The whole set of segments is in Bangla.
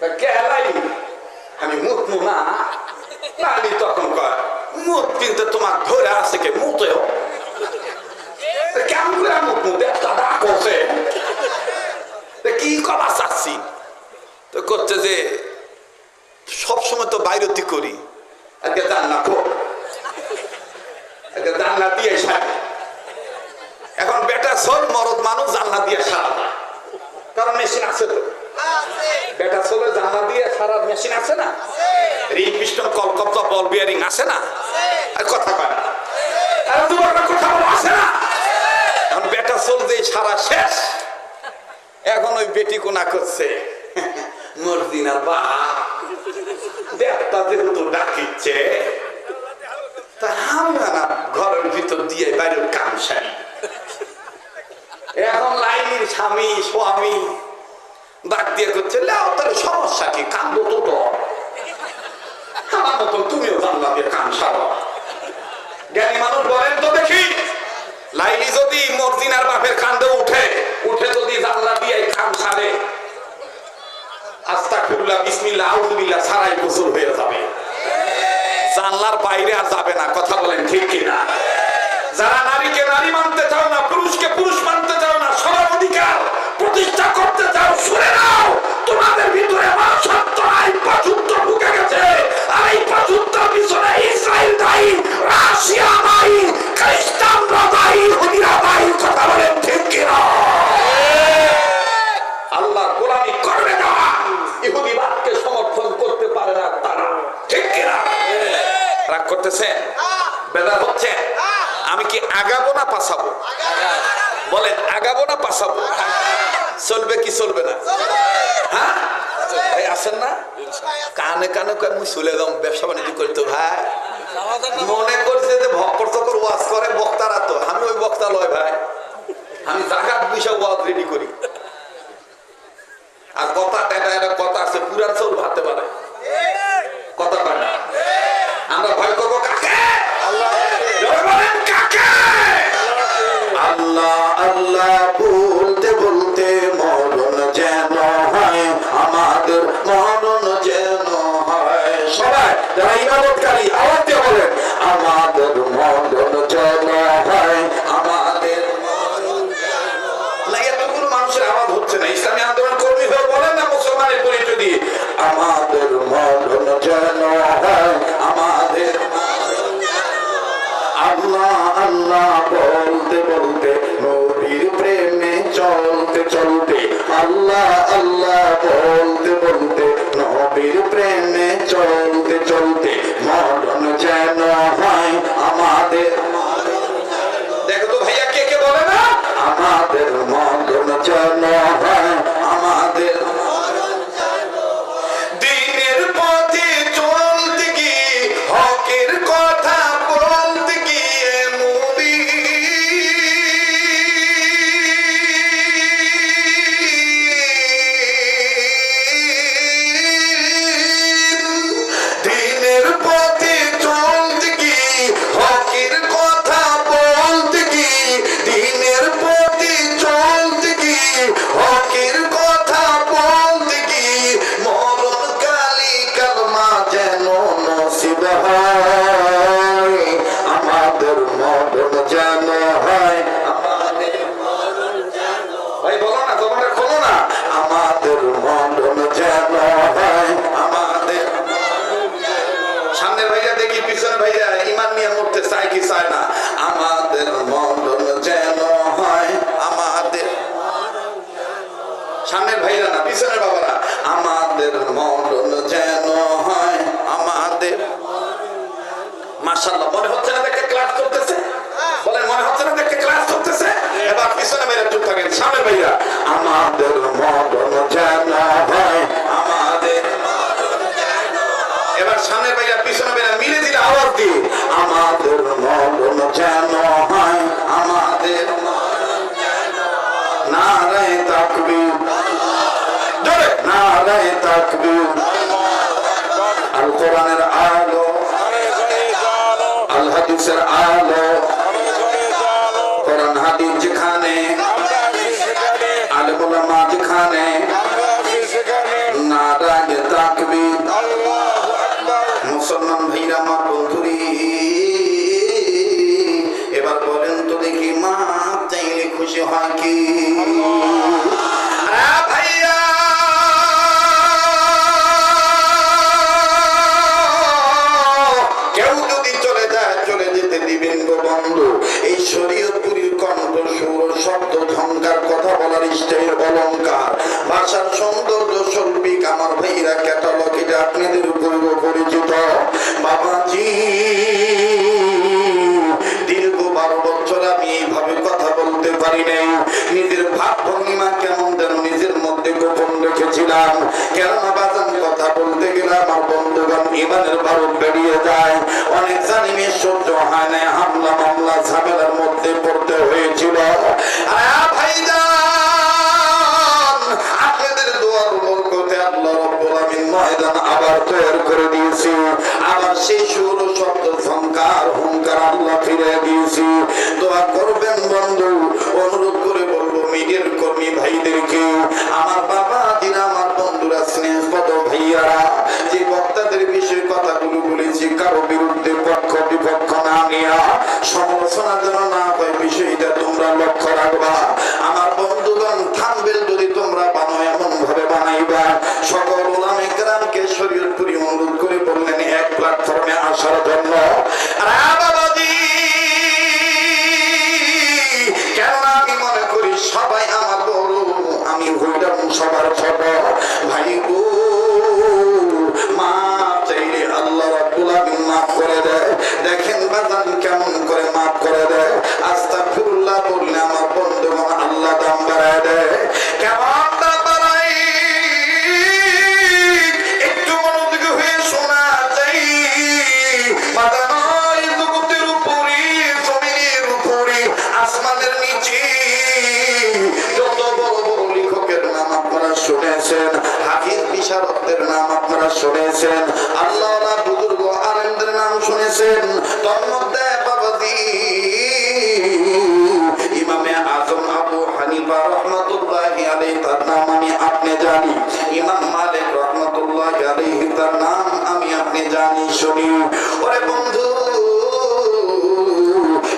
কেলাই আমি মুতমু না আমি তখন কয় মুত কিন্তু তোমার ধরে আছে কে মুতেও কেমন করে মুতমু একটা ডাক আছে কি করা চাচ্ছি তো করছে যে সবসময় তো বাইরতি করি আজকে জান্না খো আজকে জান্না দিয়ে সারি এখন বেটা সব মরদ মানুষ জান্না দিয়ে সারা না কারণ মেশিন আছে তো বেটা চলে জানলা দিয়ে সারা মেশিন আছে না রিং পিস্টন কলকব্জা বল বিয়ারিং আছে না আর কথা কয় না আর তোমার কথা বলা আছে না এখন বেটা চল দিয়ে সারা শেষ এখন ওই বেটি কোনা করছে মর্জিনার বাপ দেবতা যেহেতু ডাকিচ্ছে তা আমরা না ঘরের ভিতর দিয়ে বাইরের কাম সারি এখন লাইনের স্বামী স্বামী ডাক দিয়ে করছে লেও তার সমস্যা কি কান্দো তো আমার মতন তুমিও জানলা দিয়ে কান সারো জ্ঞানী মানুষ বলেন তো দেখি লাইলি যদি মর্জিনার বাপের কান্দে উঠে যদি জানলা দিয়ে কান সারে আস্তাগফিরুল্লাহ বিসমিল্লাহ আউযুবিল্লাহ সারাই গোসল হয়ে যাবে জানলার বাইরে আর যাবে না কথা বলেন ঠিক কিনা যারা নারীকে নারী মানতে চাও না পুরুষকে পুরুষ মানতে চাও না সবার অধিকার প্রতিষ্ঠা করতে চাও শুনে নাও তোমাদের ভিতরে মনুষ্যত্ব নাই পশুত্ব ঢুকে গেছে আর এই পশুত্বের পিছনে ইসরায়েল দায়ী রাশিয়া দায়ী খ্রিস্টানরা দায়ী ইহুদিরা দায়ী কথা বলেন ঠিক কিনা আল্লাহ গোলামি করবে না ইহুদিবাদকে সমর্থন করতে পারে না তারা ঠিক কিনা রাগ করতেছে বেদা হচ্ছে আমি কি আগাবো না পাছাবো বলেন আগাবো না পাছাবো চলবে কি চলবে না হ্যাঁ ভাই আসেন না কানে কানে মুই চলে যাম ব্যবসা বাণিজ্য করতো ভাই মনে করছে যে ভক্কর চক্কর ওয়াজ করে বক্তারা তো আমি ওই বক্তা লয় ভাই আমি জাগাত বিষয় ওয়াজ রেডি করি আর কথা একটা কথা আছে পুরান চৌল ভাবতে পারে কথা পায় না আমরা ভয় করবো কাকে আল্লাহ আল্লাহ বলতে বলতে মরণ যেন হয় আমাদের মরণ যেন হয় সবাই যারা ইবাদতকারী আওয়াজ দিয়ে বলেন আমাদের মরণ যেন হয় আমাদের না এতগুলো মানুষের আওয়াজ হচ্ছে না ইসলামী আন্দোলন কর্মী হয়ে বলেন না মুসলমানের পরিচয় দিয়ে আমাদের মরণ যেন হয় আমাদের আল্লাহ আল্লাহ বলতে বলতে নবীর প্রেমে চলতে চলতে আল্লাহ আল্লাহ বলতে বলতে নবীর প্রেমে চলতে চলতে মরণ যেন হয় আমাদের দেখো তো ভাইয়া কে কে বলে না আমাদের মরণ যেন হয় আমাদের দিনের পথে চলতে গিয়ে হকের কথা বলতে গিয়ে মুদি দিনের পথে চলতে গিয়ে হকের কথা বলতে গিয়ে দিনের পথে চলতে গিয়ে হকের কথা বলতে গিয়ে মরণ কালী কালমা যেন নসিব হয় আমাদের মরণ যেন হয় আমাদের মরণ যেন ভাই বলো না তোমাদের খোলো না আমাদের মরণ যেন হয় আমাদের সামনের ভাইরা দেখি পিছনের ভাইরা ইমান নিয়ে মরতে চায় কি চায় না আমাদের মরণ যেন হয় আমাদের সামনের ভাইরা না পিছনের বাবারা আমাদের মরণ যেন হয় আমাদের মাশাআল্লাহ মনে হচ্ছে না দেখে ক্লাস করতেছে বলেন মনে হচ্ছে না দেখে ক্লাস করতেছে এবার পিছনে ভাইরা চুপ থাকেন সামনের ভাইরা আমাদের মরণ যেন হয় আমাদের এবার সামনের ভাইরা পিছনে ভাইরা মিলে দিলে আওয়াজ দিয়ে আমাদের মরণ যেন হয় আমাদের নারায়ে তাকবীর জোরে নারায়ে তাকবীর আল কোরআনের আলো আল হাদিসের আলো কোরআন হাদিস যেখানে আলেম উলামা আমার ভাইরা ক্যাটালগ এটা আপনাদের পূর্ব পরিচিত। বাবাজি দীর্ঘ 12 বছর আমি এইভাবে কথা বলতে পারি নাই। নিজের ভাব ভঙ্গিমা কেমন যেন নিজের মধ্যে গোপন রেখেছিলাম। কেননা বাজান কথা বলতে গেলে আমার বন্ধুগণ ইমানের বারুদ বেরিয়ে যায়। অনেক জালিমের সহ্য হয় না, হামলা মামলা ঝামেলার মধ্যে পড়তে হয়েছিল। ভাইজান আপনাদের দোয়ার বরকতে আল্লাহ রাব্বুল আমিন ময়দান আবার তৈরি করে দিয়েছি। আবার সেই সুর শব্দ সংকার হুঙ্কার আল্লাহ ফিরে দিয়েছি। দোয়া করবেন বন্ধু। অনুরোধ করে বলবো মিডিয়ার কর্মী ভাইদেরকে, আমার বাবা দিন আমার বন্ধুরা স্নেহপদ ভাইয়ারা, যে বক্তাদের বিষয়ে কথাগুলো বলেছি কারো বিরুদ্ধে পক্ষ বিপক্ষ না নিয়া সমালোচনা যেন না হয় বিষয়টা তোমরা লক্ষ্য রাখবা। আমার বন্ধুগণ থামবেল যদি তোমরা বানাও এমন ভাবে বানাইবা। সকল উলামায়ে কেরামকে শরীয়তপুরি অনুরোধ করে বললেন এক প্ল্যাটফর্মে আসার জন্য। বাবাজি কেন আমি মনে করি সবাই আমার বড়, আমি হইলাম সবার ছোট। ভাই গো মাপ চাইলে আল্লাহ রাব্বুল আমিন মাফ করে দেয়। দেখেন বাজান কেমন করে মাফ করে দেয়। আস্তাগফিরুল্লাহ বললে আমার বন্ধুগণ আল্লাহ দাম বাড়ায় দেয়। কেমন দাম বাড়ায় একটু মনোযোগী হয়ে শোনা চাই। বাজান জগতের উপরে জমিনের উপরে আসমানের নিচে যত বড় বড় লেখকের নাম আপনারা শুনেছেন, হাফিজ বিশারদদের নাম আপনারা শুনেছেন, আল্লাহওয়ালা বুজুর্গ আলেমদের নাম শুনেছেন। তন্মধ্যে বাবাজি ইমামে আজম আবু হানিফা রাহমাতুল্লাহি আলাইহি তার নাম আমি আপনি জানি। ইমাম মালিক রাহমাতুল্লাহি আলাইহি তার নাম আমি আপনি জানি শুনি। ওরে বন্ধু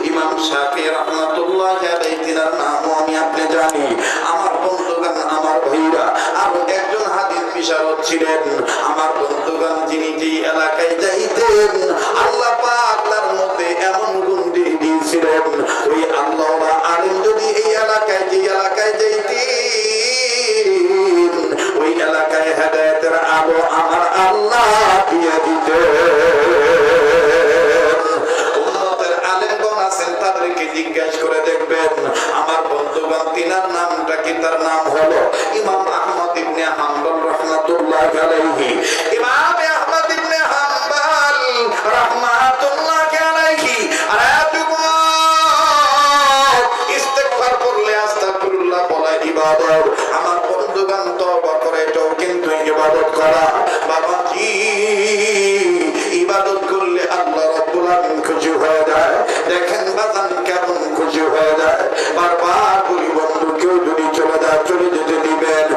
ইমাম শাফি রাহমাতুল্লাহি আলাইহি তার নাম আমি আপনি জানি। আমার বন্ধুগণ আমার ভাইরা আরো একজন হাদিস বিশারদ ছিলেন আমার বন্ধুগণ, যিনি যে এলাকায় যাইতেন আল্লাহ পাক তার মধ্যে এমন গুণ দিয়ে দিয়েছিলেন। ওই আল্লাহওয়ালা আলেম যদি এই এলাকায় যে এলাকায় যাইতেন ওই এলাকায় হেদায়েতের আলো আমার আল্লাহ দিয়ে দিতেন। উম্মতের আলেমগণ আছেন তাদেরকে জিজ্ঞাসা করে দেখবেন। আমার বন্ধুগণ তিনার নামটা কি? তার নাম হলো ইমাম আহমদ ইবনে হাম্বল রাহমাতুল্লাহি আলাইহি। ইমাম আহমদ ইবনে হাম্বল রাহমাতুল্লাহি আলাইহি। আর ইস্তিগফার করলে আস্তাগফিরুল্লাহ বলা ইবাদত। আমার বন্ধুগণ তওবা করে এটাও কিন্তু ইবাদত করা। বাবাজি ইবাদত করলে আল্লাহ রাব্বুল আমিন খুশি হয়ে যায়। দেখেন বাজান কেমন খুশি হয়ে যায়। বারবার বলি বন্ধু কেউ যদি চলে যায় চলে যেতে দিবেন।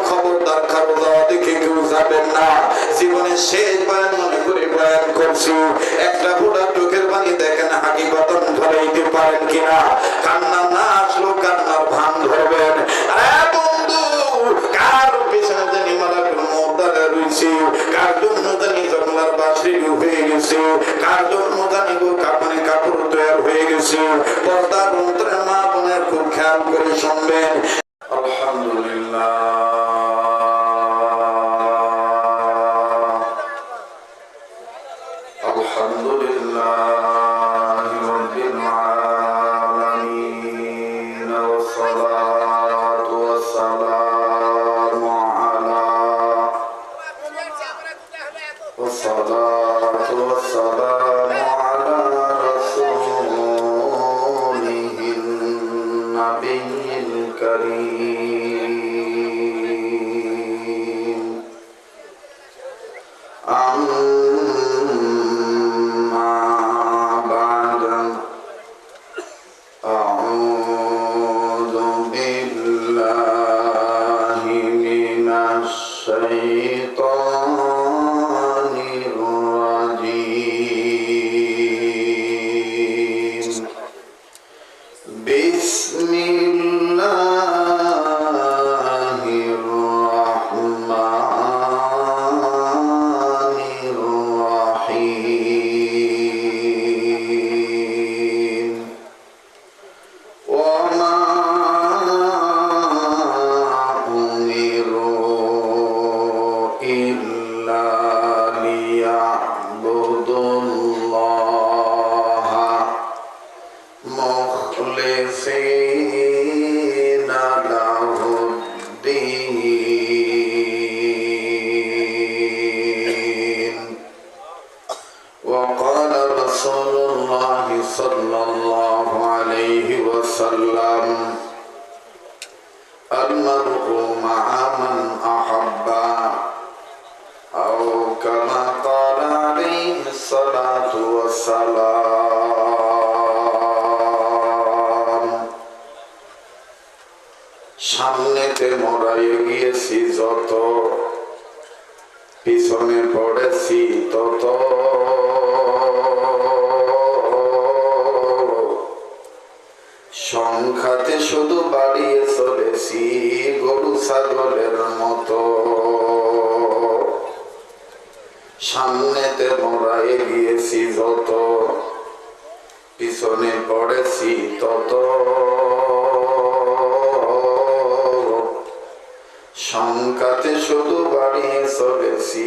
খবরদার কারো যাওয়া দেখে কেউ যাবেন না। জীবনের শেষ বয়ান মনে করে বয়ান করছি। একটা বুড়া চোখের পানি দেখেন হাকিকতন ধরাইতে পারেন কিনা। কান্না না আসলো কান্নার ভান ধরবেন। আরে বন্ধু কার পেছনে জানি মালাকুল মউত দাঁড়িয়ে রয়েছে, কার জন্য জানি জঙ্গলার বাঁশি হয়ে গেছে, কার জন্য জানি গো কাপড়ে কাপড় তৈরি হয়ে গেছে। পর্দার অন্তরে মা বোনের খুব খেয়াল করে শুনবেন। আলহামদুলিল্লাহ আলহামদুলিল্লাহি রাব্বিল আলামিন ওয়াসসালাতু ওয়াসসালামু আলা রাসূলিহিন নাবিয়্যিল কারীম পিছনে পড়েছি তত সংখ্যাতে শুধু বাড়িয়ে চলেছি গরু ছাগলের মতো সামনেতে মোরা এগিয়েছি যত পিছনে পড়েছি তত সংখ্যাতে শুধু বাড়িয়ে চলেছি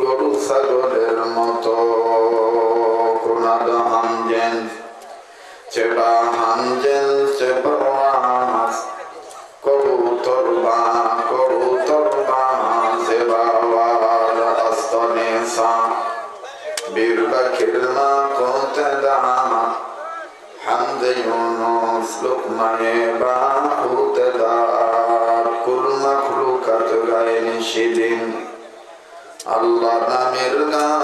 গরু ছাগলের মতো কোনাদ হামজেন চেবা হামজেন চেবাস কবুতর বা চেবাওয়ার আস্তনে সা বীরবা খিলমা কোতদা হামদ ইউনুস লুকমায়ে বা হুতদা কুল মাখলুকাত গায়েন সেদিন আল্লাহ নামের গান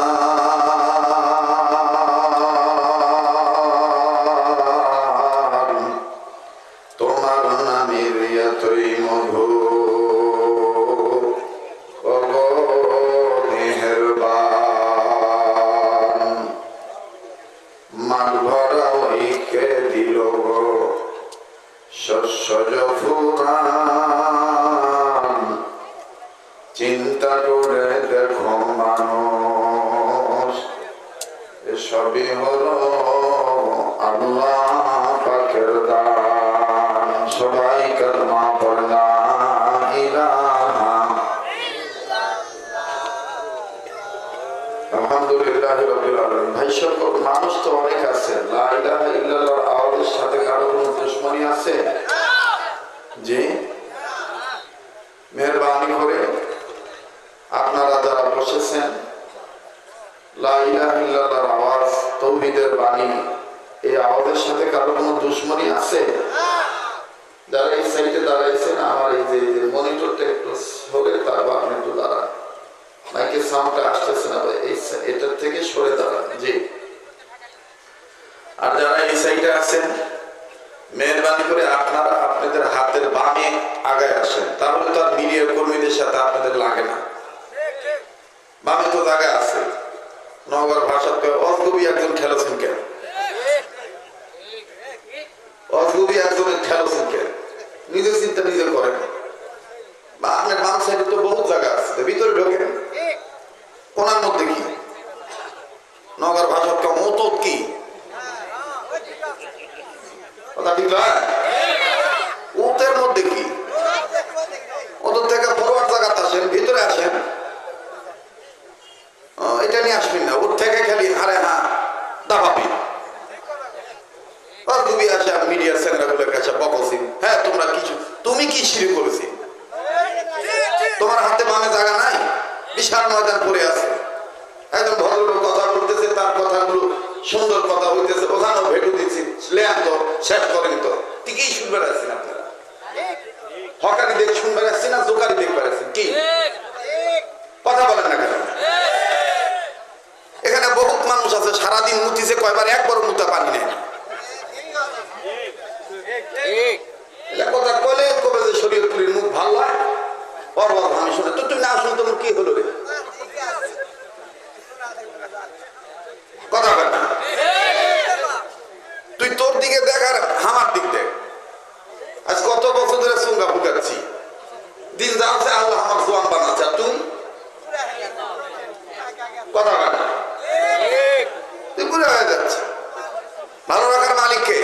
তোমার নামের এতই মধুর ওগো মেহেরবান মাঠ ভরা ওইকে দিল গো শস্য ফুরান চিন্তা করে দেখো মানুষ এসবই হলো আল্লাহ পাকের দান সবাই কলমা পড় লা ইলাহা আলহামদুলিল্লাহি রাব্বিল আলামিন। ভাই সকল, মানুষ তো অনেক আছে, লা ইলাহা ইল্লাল্লাহর আওয়াজের সাথে কারো কোনো দুশমনী আছে? জি, মেহেরবানি করে আপনারা যারা বসেছেন, লা ইলাহা ইল্লাল্লাহর আওয়াজ, তাওহীদের বাণী, এই আওয়াজের সাথে কারো কোনো দুশমনী আছে? যারা এই সাইডে দাঁড়াইছেন, আমার এই যে মনিটরটা একটু সরে তারপর আপনি একটু দাঁড়ান, মাইকের সাউন্ডটা আসতেছে না, এটার থেকে সরে দাঁড়ান। জি, আর যারা এই সাইডে আছেন, মেহেরবানি করে আপনারা আপনাদের হাতের বামে আগায় আসেন, তাহলে তো আর মিডিয়া কর্মীদের সাথে আপনাদের লাগে না। বামে তো জায়গা আছে। নগর ভাষাতে অজগবি একজন ঠেলেছেন কেন? অজগবি একজনের ঠেলেছেন কেন? নিজের চিন্তা নিজে করেন। বা আপনার বাম সাইডে তো বহুত জায়গা আছে, ভিতরে ঢোকেন। কোনার মধ্যে কি নগর ভাষা মত কি কথা ঠিক নয়? উতের মধ্যে কি? ওদের থেকে ফরওয়ার্ড জায়গাতে আসেন, ভিতরে আসেন, এটা নিয়ে আসবেন না। ওর থেকে খালি হারে হ্যাঁ দাবাবি ডুবি আসে মিডিয়ার চ্যানেলগুলোর কাছে বকছি, হ্যাঁ তোমরা কিছু, তুমি কি শুরু করেছি? তোমার হাতে বামে জায়গা নাই, বিশাল ময়দান পড়ে আছে। একজন ভদ্রলোক কথা বলতেছে, তার কথাগুলো সুন্দর কথা হইতেছে, ওখানেও ভেটু দিচ্ছি, লেন তো শেষ করেন তো, ঠিকই শুনবে আসছেন আপনারা। হকারি দেখ শুনবে আসছেন না জোকারি দেখবে আসছেন? কি কথা বলেন না কেন? এখানে বহুত মানুষ আছে সারাদিন মুতিছে, কয়বার একবার মুতা পানি নেই। কথা কলে কবে যে শরীয়তপুরীর মুখ ভালো হয়, অর্বাদ আমি শুনে তো তুই না শুনে তোমার কি হলো রে? কথা বল না, তুই তোর দিকে দেখ আর আমার দিক দেখ। আজ কত বছর ধরে চুঙ্গা ফুকাচ্ছি, দিন যাচ্ছে আল্লাহ আমার জোয়ান বানাচ্ছে, আর তুই কথা বল না, তুই বুড়ে হয়ে যাচ্ছে। ভালো রাখার মালিককে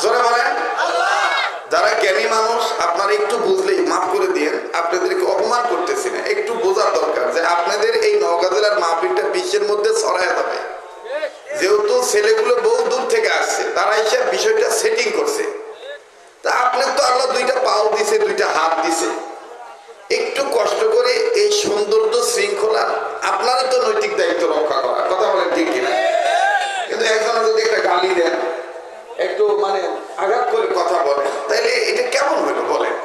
জোরে বলেন। যারা জ্ঞানী মানুষ আপনারা একটু বুঝলেই মাফ করে দিয়ে, আপনাদেরকে অপমান করতেছি না, একটু বোঝার দরকার যে আপনাদের এই নওগাঁ জেলার মাহফিলটা বিশ্বের মধ্যে ছড়ায় যাবে। যেহেতু ছেলেগুলো বহু দূর থেকে আসছে, তারা এসে বিষয়টা সেটিং করছে, তা আপনার তো আল্লাহ দুইটা পাও দিছে, দুইটা হাত দিছে, একটু কষ্ট করে এই সৌন্দর্য শৃঙ্খলা আপনারই তো নৈতিক দায়িত্ব রক্ষা করা। কথা বলেন ঠিক কিনা? কিন্তু একজনের যদি একটা গালি দেন, একটু মানে আঘাত করে কথা বলেন, তাইলে এটা কেমন হইলো বলেন?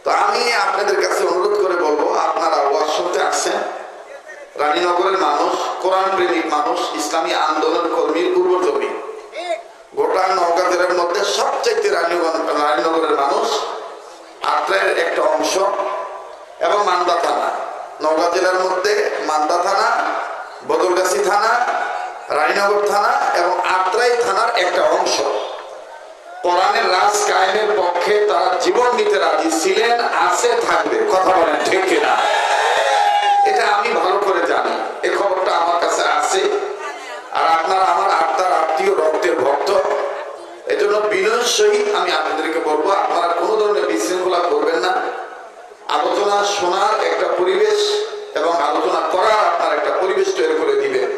তো আমি আপনাদের কাছে অনুরোধ করে বলবো, আপনারা ওয়াজ শুনতে আসছেন, রানীনগরের মানুষ, কোরআন প্রেমিক মানুষ, ইসলামী আন্দোলন কর্মীর উর্বর জমি, গোটা নওগাঁ জেলার মধ্যে সবচেয়ে রানীনগরের মানুষ, আত্রায়ের একটা অংশ এবং মান্দা থানা, নওগাঁ জেলার মধ্যে মান্দা থানা, বদলগাছি থানা, রানীনগর থানা এবং আত্রাই থানার একটা অংশ কোরআনের রাজ কায়েমের পক্ষে তারা জীবন দিতে রাজি ছিলেন, আছে, থাকবে। কথা বলেন ঠিক কিনা? এটা আমি ভালো করে জানি, এই খবরটা আমার কাছে আছে। আর আপনারা আমার আত্মার আত্মীয়, রক্তের ভক্ত, এজন্য বিনয়ের সহিত আমি আপনাদেরকে বলবো, আপনারা কোনো ধরনের বিশৃঙ্খলা করবেন না। আলোচনা শোনার একটা পরিবেশ এবং আলোচনা করার আপনার একটা পরিবেশ তৈরি করে দিবেন।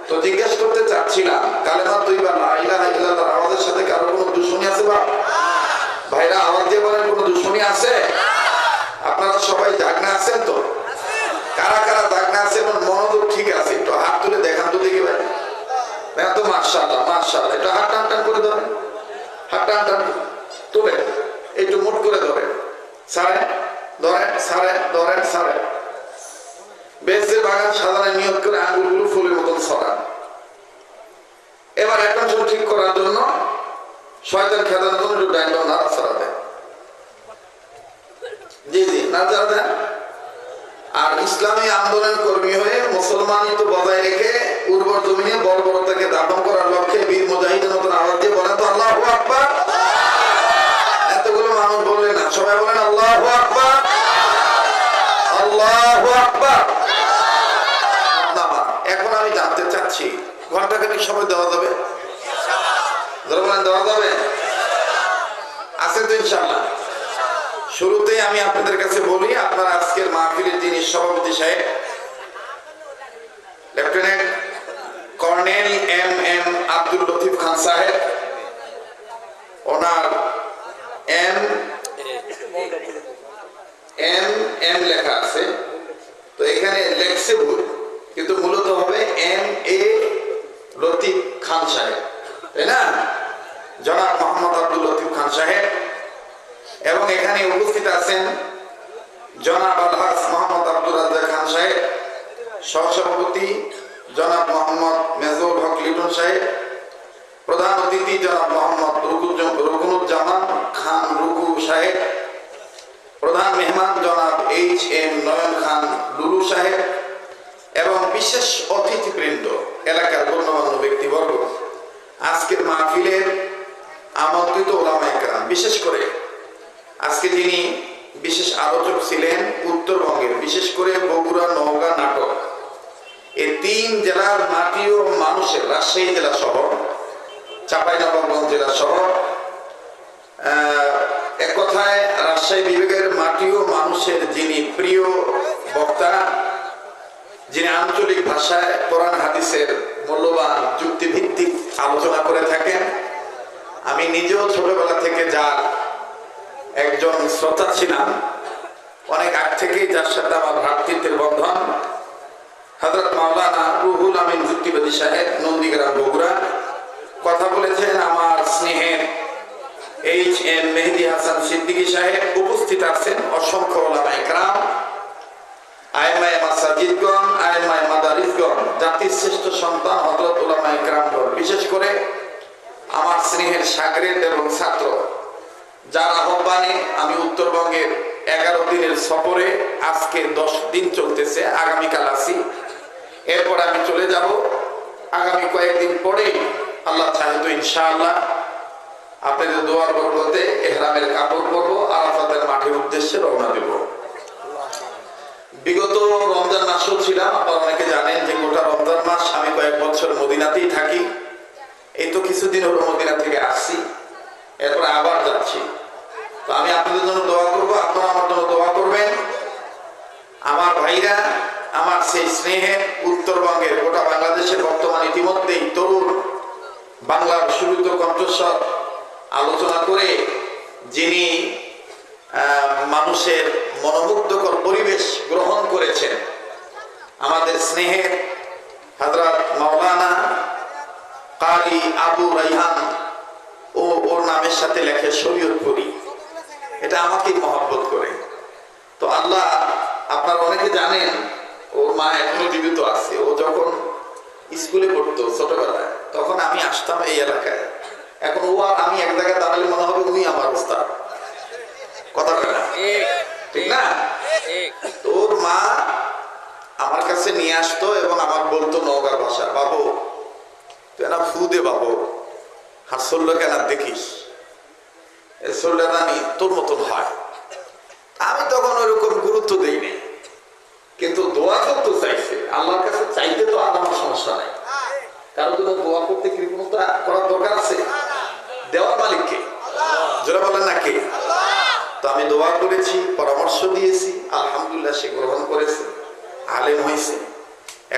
তো জিজ্ঞেস করতে চাচ্ছিলাম, কালেমা তৈয়বা লা ইলাহা ইল্লাল্লাহর আওয়াজের সাথে কারো কোনো দুশমনী আছে? বা ভাইরা আওয়াজ দিয়ে বলেন, কোনো দুশমনী আছে? আপনারা সবাই জাগনা আছেন তো? কারা কারা জাগনা আছে এবং মনোযোগ ঠিক আছে? একটু হাত তুলে দেখান তো দেখি ভাই। তো মাশাআল্লাহ, মাশাআল্লাহ। একটু হাত টান টান করে ধরেন, হাত টান টান তুলে একটু মুট করে ধরেন, সারে ধরেন, সারে ধরেন, সারে। বেঁচে বাগান সাজানো নিয়ত করে আঙ্গুলগুলো ফুলের মতন ছড়ান। এবার এখন শুধু ঠিক করার জন্য, শয়তান খেদানোর জন্য একটু ডাইন বাম নাড়া ছড়া দেন। জি জি, নাড়া দেন। আর ইসলামী আন্দোলন কর্মী হয়ে মুসলমানিত্ব বজায় রেখে উর্বর জমিনে বর্বরতাকে দাফন করার লক্ষ্যে বীর মুজাহিদের মতন আওয়াজ দিয়ে বলেন তো আল্লাহু আকবার। এতগুলো মানুষ বললেন না, সবাই বলেন আল্লাহু আকবার, আল্লাহু আকবার। এখন আমি জানতে চাচ্ছি, ঘন্টাখানেক সময় দেওয়া যাবে? দেওয়া যাবে? আছে তো ইনশাআল্লাহ? শুরুতেই আমি আপনাদের কাছে বলি, আপনার আজকের মাহফিলের যিনি সভাপতি সাহেব, lieutenant colonel M M Abdul Latif Khan সাহেব, ওনার এম এম এম লেখা আছে, তো এখানে লেখছে ভুল, কিন্তু মূলত হবে এম এ লতিফ খান সাহেব, তাই না? জনাব মোহাম্মদ আব্দুল লতিফ খান সাহেব। এবং এখানে উপস্থিত আছেন জনাব আলহাজ মোহাম্মদ আব্দুল রাজ্জাক খান সাহেব, সহসভাপতি জনাব মোহাম্মদ মেজুল হক লিটন সাহেব, প্রধান অতিথি জনাব মোহাম্মদ রুকুনুজ্জামান খান রুকু সাহেব, প্রধান মেহমান জনাব এইচ এম নয়ন খান লুলু সাহেব, এবং বিশেষ অতিথিবৃন্দ, এলাকার গণ্যমান্য ব্যক্তিবর্গ, আজকের মাহফিলের আমন্ত্রিত ওলামায়ে কেরাম, বিশেষ করে আজকে যিনি বিশেষ আলোচক ছিলেন উত্তরবঙ্গের, বিশেষ করে বগুড়া, নওগাঁ, নাটোর, এই 3 জেলার মাটি ও মানুষের, রাজশাহী জেলা সহ, চাঁপাইনবাবগঞ্জ জেলা সহ, এক কথায় রাজশাহী বিভাগের মাটি ও মানুষের যিনি প্রিয় বক্তা, যিনি আঞ্চলিক ভাষায় কোরআন হাদিসের মূল্যবান যুক্তিভিত্তিক আলোচনা করে থাকেন, আমি নিজেও ছোটবেলা থেকে যার একজন শ্রোতা ছিলাম, অনেক আগ থেকেই যার সাথে আমার ভ্রাতৃত্বের বন্ধন, হযরত মাওলানা রুহুল আমিন যুক্তিবাদী সাহেব, নন্দীগ্রাম, বগুড়া, কথা বলেছেন আমার স্নেহের এইচ এম মেহেদী হাসান সিদ্দিকী সাহেব, উপস্থিত আছেন অসংখ্য ওলামায়ে কেরাম, আইমায়ে মাসাজিদগণ, আইমায়ে মাদারিসগণ, জাতির শ্রেষ্ঠ সন্তান হযরত ওলামায়ে কেরামগণ, বিশেষ করে আমার স্নেহের শাগরেদ এবং ছাত্র, যার আহ্বানে আমি উত্তরবঙ্গের 11 দিনের সফরে, আজকে 10 দিন চলতেছে, আগামীকাল আসি, এরপর আমি চলে যাব। আগামী কয়েকদিন পরেই আল্লাহ চাহে তো ইনশাআল্লাহ আপনাদের দোয়ার বরকতে ইহরামের কাপড় পরবো, আরাফাতের মাঠের উদ্দেশ্যে রওনা দেব। বিগত রমজান মাসও ছিলাম, আপনারা অনেকে জানেন যে গোটা রমজান মাস আমি কয়েক বছর মদিনাতেই থাকি। এই তো কিছুদিন হলো মদিনা থেকে আসছি, এরপর আবার যাচ্ছি। তো আমি আপনাদের জন্য দোয়া করব, আপনারা আমার জন্য দোয়া করবেন। আমার ভাইরা, আমার সেই স্নেহের উত্তরবঙ্গের, গোটা বাংলাদেশের বর্তমান ইতিমধ্যেই তরুণ বাংলার সুরুদ্ধ কণ্ঠস্বর আলোচনা করে যিনি মানুষের মনোমুগ্ধকর পরিবেশ গ্রহণ করেছেন, আমাদের স্নেহের হযরত মাওলানা কারি আবু রাইহান, ওর নামের সাথে লেখে শরীয়তপুরী, এটা আমাকেই মহব্বত করে। তো আল্লাহ, আপনারা অনেকে জানেন ওর মা এখনো জীবিত আছে। ও যখন স্কুলে পড়তো ছোটবেলায়, তখন আমি আসতাম এই এলাকায়। এখন ও আর আমি এক জায়গায় দাঁড়ালে মনে হবে উনি আমার ওস্তাদ, কথা বলে না, ঠিক না? ওর মা আমার কাছে নিয়ে আসতো এবং আমার বলতো নওগাঁর ভাষা, বাবু তুই না ফু দে বাবু, হাসল কেন দেখিস রানী তোর মতন হয়। আমি তখন ওইরকম গুরুত্ব দিইনি, কিন্তু দোয়া করতে চাইছে আল্লাহর কাছে, চাইতে তো আর আমার সমস্যা নাই। কারো জন্য দোয়া করতে কৃপণতা করার দরকার আছে? দেওয়ার মালিককে, যারা বলেন নাকি? তো আমি দোয়া করেছি, পরামর্শ দিয়েছি, আলহামদুলিল্লাহ সে গ্রহণ করেছে, আলেম হয়েছে।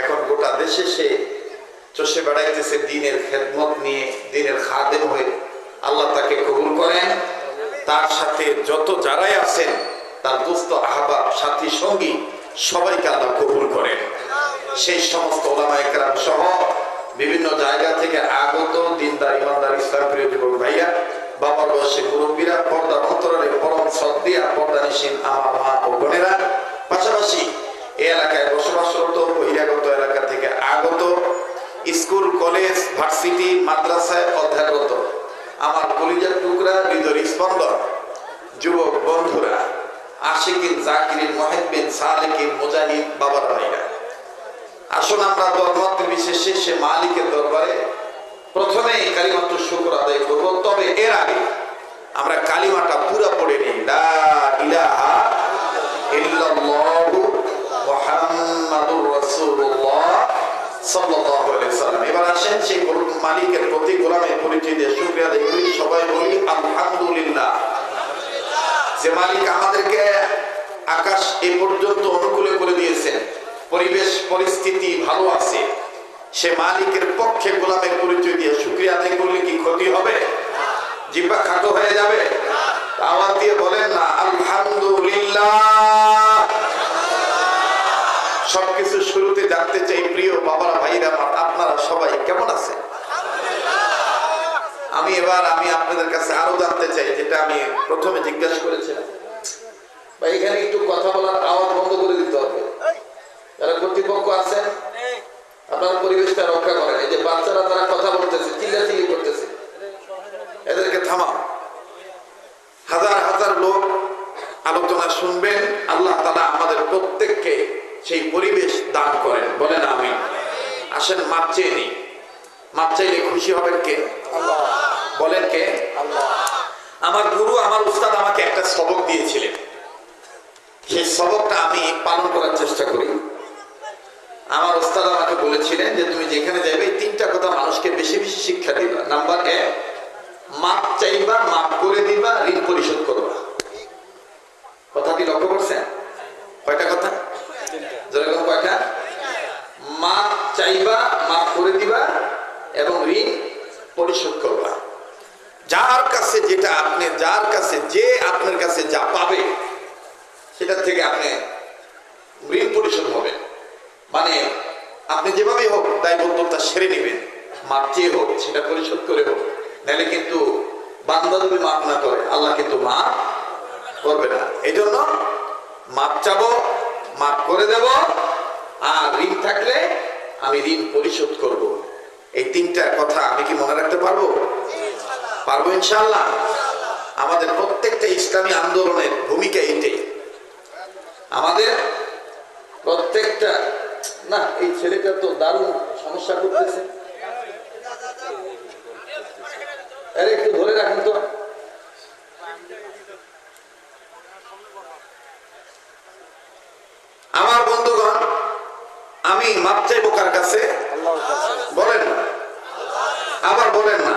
এখন গোটা দেশে সে চষে বেড়াইতেছে দ্বীনের খেদমত নিয়ে, দ্বীনের খাদেম হয়ে। আল্লাহ তাকে কবুল করেন, তার সাথে যত যারাই আছেন তার দোস্ত আহবাব সাথী সঙ্গী সবাইকে আল্লাহ কবুল করেন। সেই সমস্ত ওলামায়ে কেরাম সহ বিভিন্ন জায়গা থেকে আগত দিনদার ইমানদার ইসলাম প্রিয় যুবক ভাইয়া, বাবার বয়সী মুরব্বীরা, পর্দার অন্তরালে পরম শ্রদ্ধেয়া পর্দানিসীন আমার মা ও বোনেরা, পাশাপাশি এই এলাকায় বসবাসরত বহিরাগত এলাকা থেকে আগত স্কুল কলেজ ভার্সিটি মাদ্রাসায় অধ্যয়নরত আমার কলিজার টুকরা হৃদয় স্পন্দন যুবক বন্ধুরা, আশিকিন জাকিরিন মুহিব্বিন সালেকিন মুজাহিদ বাবার ভাইরা, আসুন আমরা ধর্মত বিশেষে সে মালিকের দরবারে প্রথমেই কালিমাতুশ শুকর আদায় করব। তবে এর আগে আমরা কালিমাটা পুরো পড়ে নিই, লা ইলাহা ইল্লাল্লাহু মুহাম্মাদুর রাসূলুল্লাহ সাল্লাল্লাহু আলাইহি সাল্লাম। এবার আসেন সেই মালিকের প্রতি গোলামের পরিচয় দিয়ে শুকরিয়া আদায় করি। সবাই বলি আলহামদুলিল্লাহ। যে মালিক আমাদেরকে আকাশ এ পর্যন্ত অনুকূলে করে দিয়েছেন, পরিবেশ পরিস্থিতি ভালো আছে, সে মালিকের পক্ষে গোলামের পরিচয় দিয়ে শুকরিয়া আদায় করলে কি ক্ষতি হবে? জিহ্বা খাটো হয়ে যাবে? আওয়াজ দিয়ে বলেন না আলহামদুলিল্লাহ। সবকিছু শুরুতে জানতে চাই প্রিয় বাবারা ভাইরা, আপনারা সবাই কেমন আছেন? আমি আপনাদের কাছে আরো জানতে চাই, যেটা আমি প্রথমে জিজ্ঞাসা করেছিলাম, বা এখানে একটু কথা বলার আওয়াজ বন্ধ করে দিতে হবে। যারা কর্তৃপক্ষ আছেন আপনারা পরিবেশটা রক্ষা করেন। এই যে বাচ্চারা তারা কথা বলতেছে, চিল্লাচিল্লি করতেছে, এদেরকে থামাও। হাজার হাজার লোক আলোচনা শুনবেন, আল্লাহ তাআলা আমাদের প্রত্যেককে সেই পরিবেশ দান করেন, বলেন আমিন। আসেন মাপ চেয়ে নিই। মাপ চাইলে খুশি হবেন কে? আল্লাহ। বলেন কে? আল্লাহ। আমার গুরু, আমার উস্তাদ আমাকে একটা সবক দিয়েছিলেন, সেই সবকটা আমি পালন করার চেষ্টা করি। আমার উস্তাদ আমাকে বলেছিলেন যে তুমি যেখানে যাবে এই তিনটা কথা মানুষকে বেশি বেশি শিক্ষা দিবা। নাম্বার 1, মাপ চাইবা, মাপ করে দিবা, ঋণ পরিশোধ করবা। কথাটি লক্ষ্য করছেন? কয়টা কথা? যেরকম কয়টা? মাপ চাইবা, মাপ করে দিবা এবং ঋণ পরিশোধ করবা। যার কাছে যেটা আপনি, যার কাছে যে আপনার কাছে যা পাবে সেটা থেকে আপনি ঋণ পরিশোধ হবেন। মানে আপনি যেভাবে হোক দায়বদ্ধতা সেরে নেবেন, মাপ চেয়ে হোক, সেটা পরিশোধ করে হোক। নাহলে কিন্তু বান্দা যদি মাপ না করে আল্লাহ কিন্তু মাপ করবে না। এই জন্য মাপ চাবো, মাপ করে দেব, আর ঋণ থাকলে আমি ঋণ পরিশোধ করব। এই তিনটা কথা আমি কি মনে রাখতে পারবো? পারবো ইনশাআল্লাহ। আমাদের প্রত্যেকটা ইসলামী আন্দোলনের ভূমিকা এইটাই। আমাদের প্রত্যেকটা, না এই ছেলেটা তো দারুণ সমস্যা করতেছে, আরে একটু ধরে রাখুন তো। আমার বন্ধুগণ, আমি মাপ চাইবো কার কাছে? বলেন না, আবার বলেন না।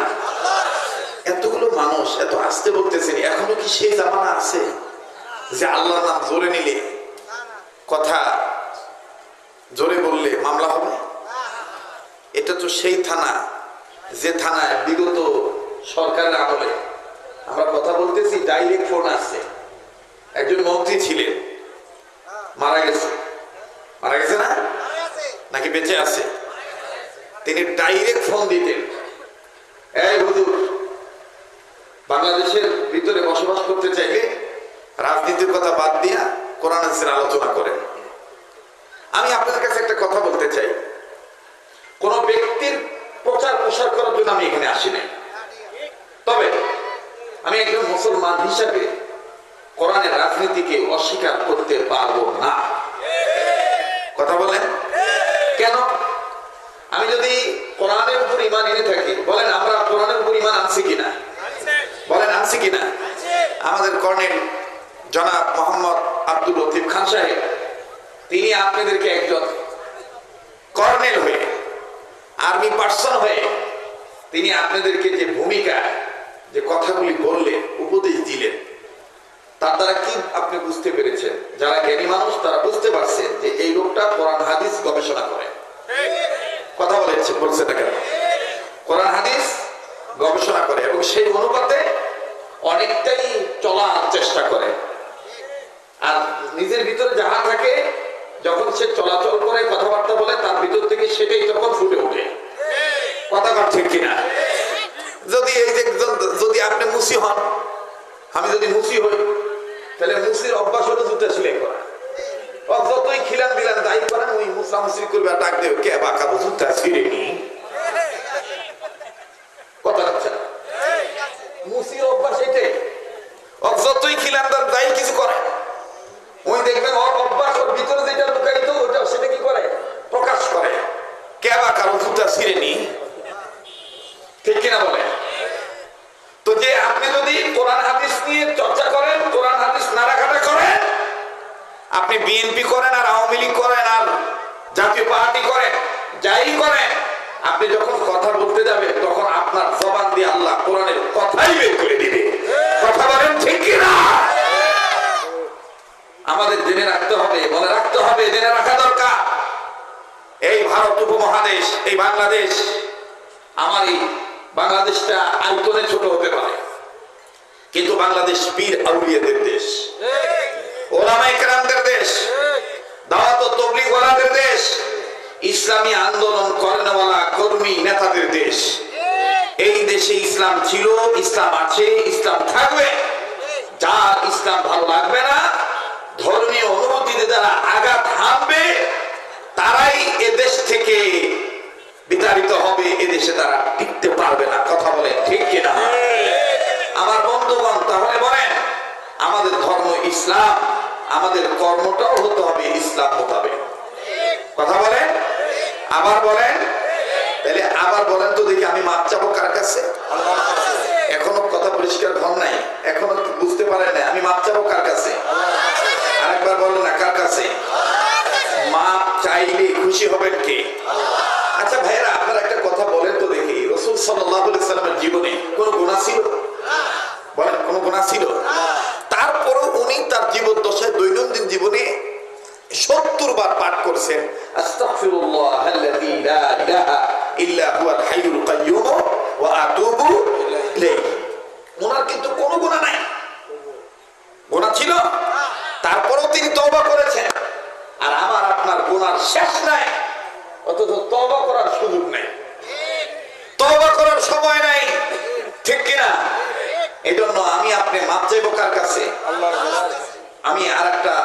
এতগুলো মানুষ এত আসতে বলতেছেন, এখনো কি সেই জামানা আছে যে আল্লাহর নাম জোরে নিলে, কথা জোরে বললে মামলা হবে? এটা তো সেই থানা যে থানায় বিগত সরকারের আমলে আমরা কথা বলতেছি, ডাইরেক্ট ফোন আসছে। একজন মন্ত্রী ছিলেন, মারা গেছে। মারা গেছে না নাকি বেঁচে আছে? তিনি ডাইরেক্ট ফোন দিতেন, এই হুজুর, বাংলাদেশের ভিতরে বসবাস করতে চাইলে রাজনীতির কথা বাদ দিয়া কোরআন হাদিসের আলোচনা করেন। আমি আপনাদের কাছে একটা কথা বলতে চাই, কোন ব্যক্তির প্রচার প্রসার করার জন্য আমি এখানে আসি নাই। তবে আমি একজন মুসলমান হিসাবে কোরআনের রাজনীতিকে অস্বীকার করতে পারবো না। কথা বলে তিনি আপনাদেরকে একজন কর্নেল হয়ে, আর্মি পার্সন হয়ে তিনি আপনাদেরকে যে ভূমিকা, যে কথাগুলি বললেন, উপদেশ দিলেন, তার দ্বারা কি আপনি বুঝতে পেরেছেন? যারা জ্ঞানী মানুষ তারা বুঝতে পারছেন যে এই লোকটা কোরআন হাদিস গবেষণা করে। কথা বলছে না কেন? কোরআন হাদিস গবেষণা করে এবং সেই অনুপাতে অনেকটাই চলার চেষ্টা করে। আর নিজের ভিতরে যাহা থাকে, যখন সে চলাচল করে, কথাবার্তা বলে, তার ভিতর থেকে সেটাই তখন ফুটে ওঠে। কথা কর ঠিক কিনা? যদি এই যে যদি আপনি মুসি হন, আমি যদি মুসি হই, তাহলে মুসির অভ্যাস হলো জুতা সেলাই করা। যতই খিলান দিলান যাই করেন, ওই মুসা মুসি করবে, ডাক দেবে, কে বাঁকাবো জুতা ছিঁড়ে নি। কথা হচ্ছে না? মুসির অভ্যাস এটাই। যতই খিলান দেন যাই কিছু করে, ওই দেখবেন ওর অভ্যাস, ওর ভিতরে যেটা লুকাইত ওটা সেটা কি করে? প্রকাশ করে। কে বাঁকাবো জুতা ছিঁড়ে নি। ঠিক কিনা বলে? তো যে আপনি যদি কোরআন হাদিস নিয়ে চর্চা করেন, কোরআন হাদিস নাড়াঘাটা করেন, আপনি বিএনপি করেন আর আওয়ামী লীগ করেন আর জাতীয় পার্টি করেন, যাই করেন, আপনি যখন কথা বলতে যাবেন তখন আপনার জবান দিয়ে আল্লাহ কোরআনের কথাই বের করে দিবে। কথা বলেন ঠিক কিনা? আমাদের জেনে রাখতে হবে, মনে রাখতে হবে, জেনে রাখা দরকার। এই ভারত উপমহাদেশ, এই বাংলাদেশ, আমার এই বাংলাদেশটা আয়তনে ছোট হতে পারে, কিন্তু বাংলাদেশ পীর আউলিয়াদের দেশ, ওলামায়ে কেরামদের দেশ, দাওয়াত ও তাবলীগ ওয়ালাদের দেশ, ইসলামী আন্দোলন করেনওয়ালা কর্মী নেতাদের দেশ। এই দেশে ইসলাম ছিল, ইসলাম আছে, ইসলাম থাকবে। যার ইসলাম ভালো লাগবে না, ধর্মীয় অনুভূতিতে যারা আঘাত হানবে, তারাই এ দেশ থেকে বিতাড়িত হবে, এদেশে তারা টিকতে পারবে না। কথা বলেন ঠিক কিনা? আমার বন্ধুগণ, তাহলে বলেন, আমাদের ধর্ম ইসলাম, আমাদের কর্মটাও হতে হবে ইসলাম মোতাবেক। কথা বলেন, আবার বলেন। তাহলে আবার বলেন তো দেখি, আমি মাপ চাবো কার কাছে? এখনো কথা পরিষ্কার হন নাই, এখনো বুঝতে পারেন না, আমি মাপ চাবো কার কাছে? আরেকবার বলেন না, কার কাছে? মাপ চাইলে খুশি হবেন কে? আচ্ছা ভাইরা, আপনারা একটা কথা বলেন তো দেখি, রাসূল সাল্লাল্লাহু আলাইহি সাল্লামের জীবনে কোনো গুনাহ ছিল? বলেন, কোনো গুনাহ ছিল? তারপরও উনি তার জীবদ্দশায় দৈনন্দিন জীবনে 70 বার পাঠ করেছেন, আস্তাগফিরুল্লাহাল্লাযী লা ইলাহা ইল্লা হুয়াল হাইয়ুল কাইয়্যুম ওয়া আতুবু ইলাইহি। ওনার কিন্তু কোনো গুনাহ নাই। গুনাহ ছিল? তারপরও তিনি তওবা করেছেন। আর আমার আপনার গুনার শেষ নাই, অথচ তওবা করার সুযোগ নাই, তওবা করার সময় নাই। ঠিক কিনা? এই জন্য আমি আপনি মাপ চাইবো কার কাছে? আমি আর একটা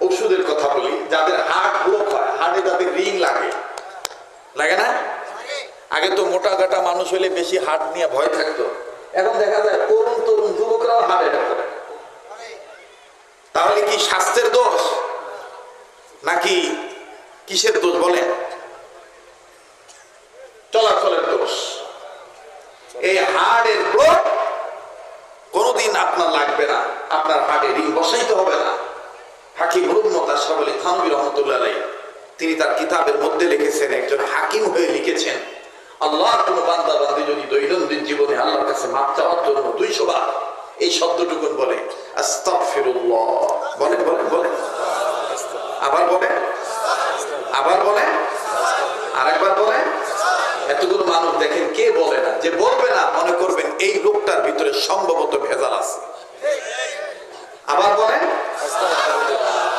ওষুধের কথা বলি, যাদের হার্ট ব্লক হয়, হার্টে যাদের রিং লাগে, লাগে না? আগে তো মোটা গাটা মানুষ হলে বেশি হার্ট নিয়ে ভয় থাকতো, এখন দেখা যায় তরুণ তরুণ যুবকরাও হার্ট অ্যাটাক করে। তাহলে কি স্বাস্থ্যের দোষ নাকি কিসের দোষ বলেন? চলাচলের দোষ। এই হার্টের ব্লক কোনদিন আপনার লাগবে না, আপনার হার্টে রিং বসাইতে হবে না। হাকিম মুহাম্মদ আশরাফ আলী থানভী রাহমাতুল্লাহ আলাইহি তিনি তার কিতাবের মধ্যে লিখেছেন, একজন হাকিম হয়ে লিখেছেন, আল্লাহর কোন বান্দা বান্দি যদি দৈনন্দিন জীবনে আল্লাহর কাছে মাপ চাওয়ার জন্য 200 বার এই শব্দটুকু বলে, আস্তাগফিরুল্লাহ, বলেন বলেন বলেন, আবার বলেন, আবার বলেন, আরেকবার বলেন। এতগুলো মানুষ দেখেন, কে বলে না? যে বলবে না মনে করবেন এই লোকটার ভিতরে সম্ভবত ভেজাল আছে। আবার বলেন।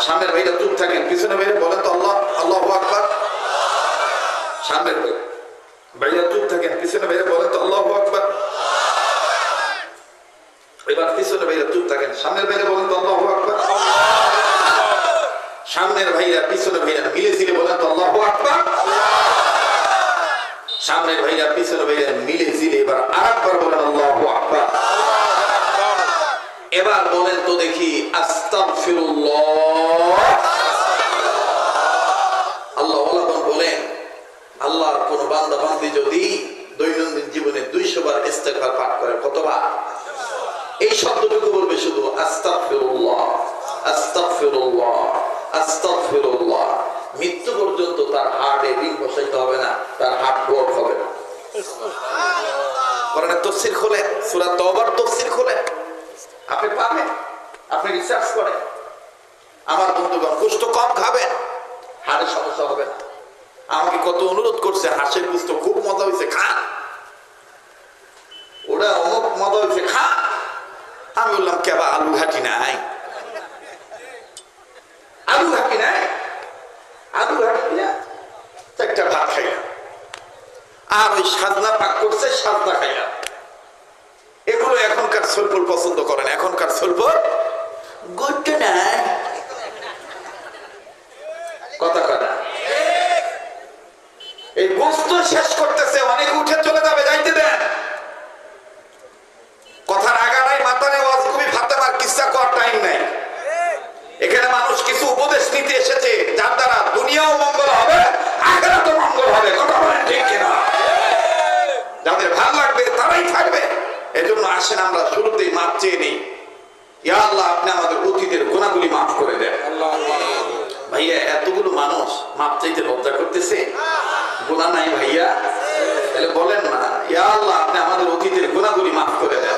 সামনের ভাইরা চুপ থাকেন, পিছনে ভাইরা বলেন তো আল্লাহ, আল্লাহু আকবার। সামনের ভাইরা চুপ থাকেন, পিছনে ভাইরা বলেন তো আল্লাহু আকবার। এবার পিছনে ভাইরা চুপ থাকেন, সামনের ভাইরা বলেন তো আল্লাহু আকবার। সামনের ভাইরা পিছনে ভাইরা মিলে ঝিলে বলেন তো আল্লাহু আকবার। সামনের ভাইরা পিছনে ভাইরা মিলে ঝিলে এবার আরেকবার বলেন আল্লাহু আকবার। এবার বলেন তো দেখি, আস্তাগফিরুল্লাহ। আল্লাহ বলেন, আল্লাহর কোন বান্দা বান্দি যদি দৈনন্দিন জীবনে 200 বার ইস্তেগফার পাঠ করে, কতবার? এই শব্দটুকু বলবে শুধু, আস্তাগফিরুল্লাহ, আস্তাগফিরুল্লাহ, আস্তাগফিরুল্লাহ, মৃত্যু পর্যন্ত তার হার্টে রিং বসাইতে হবে না, তার হার্ট ব্লক হবে না। কোরআনের তাফসীর খোলেন, সূরা তওবার তাফসীর খোলেন, আপনি পাবেন। আপনি রিসার্চ করেন। আমার বন্ধুগণ, গোশত কম খাবেন, হাড়ের সমস্যা হবে না। আমাকে কত অনুরোধ করছে, হাঁসের গোশত খুব মজা হয়েছে, খা। ওরা অমুক মজা হয়েছে, খা। আমি বললাম, কেবা আলু ঘাটি নাই, আলু ঘাটি নাই, আলু ঘাটি দিয়া একটা ভাত খাইলাম, আর ওই সাজনা পাক করছে, সাজনা খাইলাম। এগুলো এখনকার সলপল পছন্দ করেন। এখনকার সলপল গোট নাই, কথা কথা। এই গোস্ত শেষ করতেছে, অনেক উঠে চলে যাবে, যাইতে দেন। কথার আগাড়াই মাথা নেওয়া খুবই ফাতেমার কিসসা করার টাইম নাই। এখানে মানুষ কিছু উপদেশ নিতে এসেছে, যার দ্বারা দুনিয়াও মঙ্গল হবে, আখিরাতও মঙ্গল হবে। কথা বলেন ঠিক কিনা? যাদের ভালো লাগবে তারাই থাকবে। এজন্য আসেন আমরা শুরুতেই মাপ চেয়ে নেই। ইয়া আল্লাহ, আপনি আমাদের অতীতের গুনাহগুলি মাফ করে দেন। ভাইয়া, এতগুলো মানুষ মাপ চাইতে লজ্জা করতেছে, গুনাহ নাই ভাইয়া? তাহলে বলেন না, ইয়া আল্লাহ, আপনি আমাদের অতীতের গুনাহগুলি মাফ করে দেন।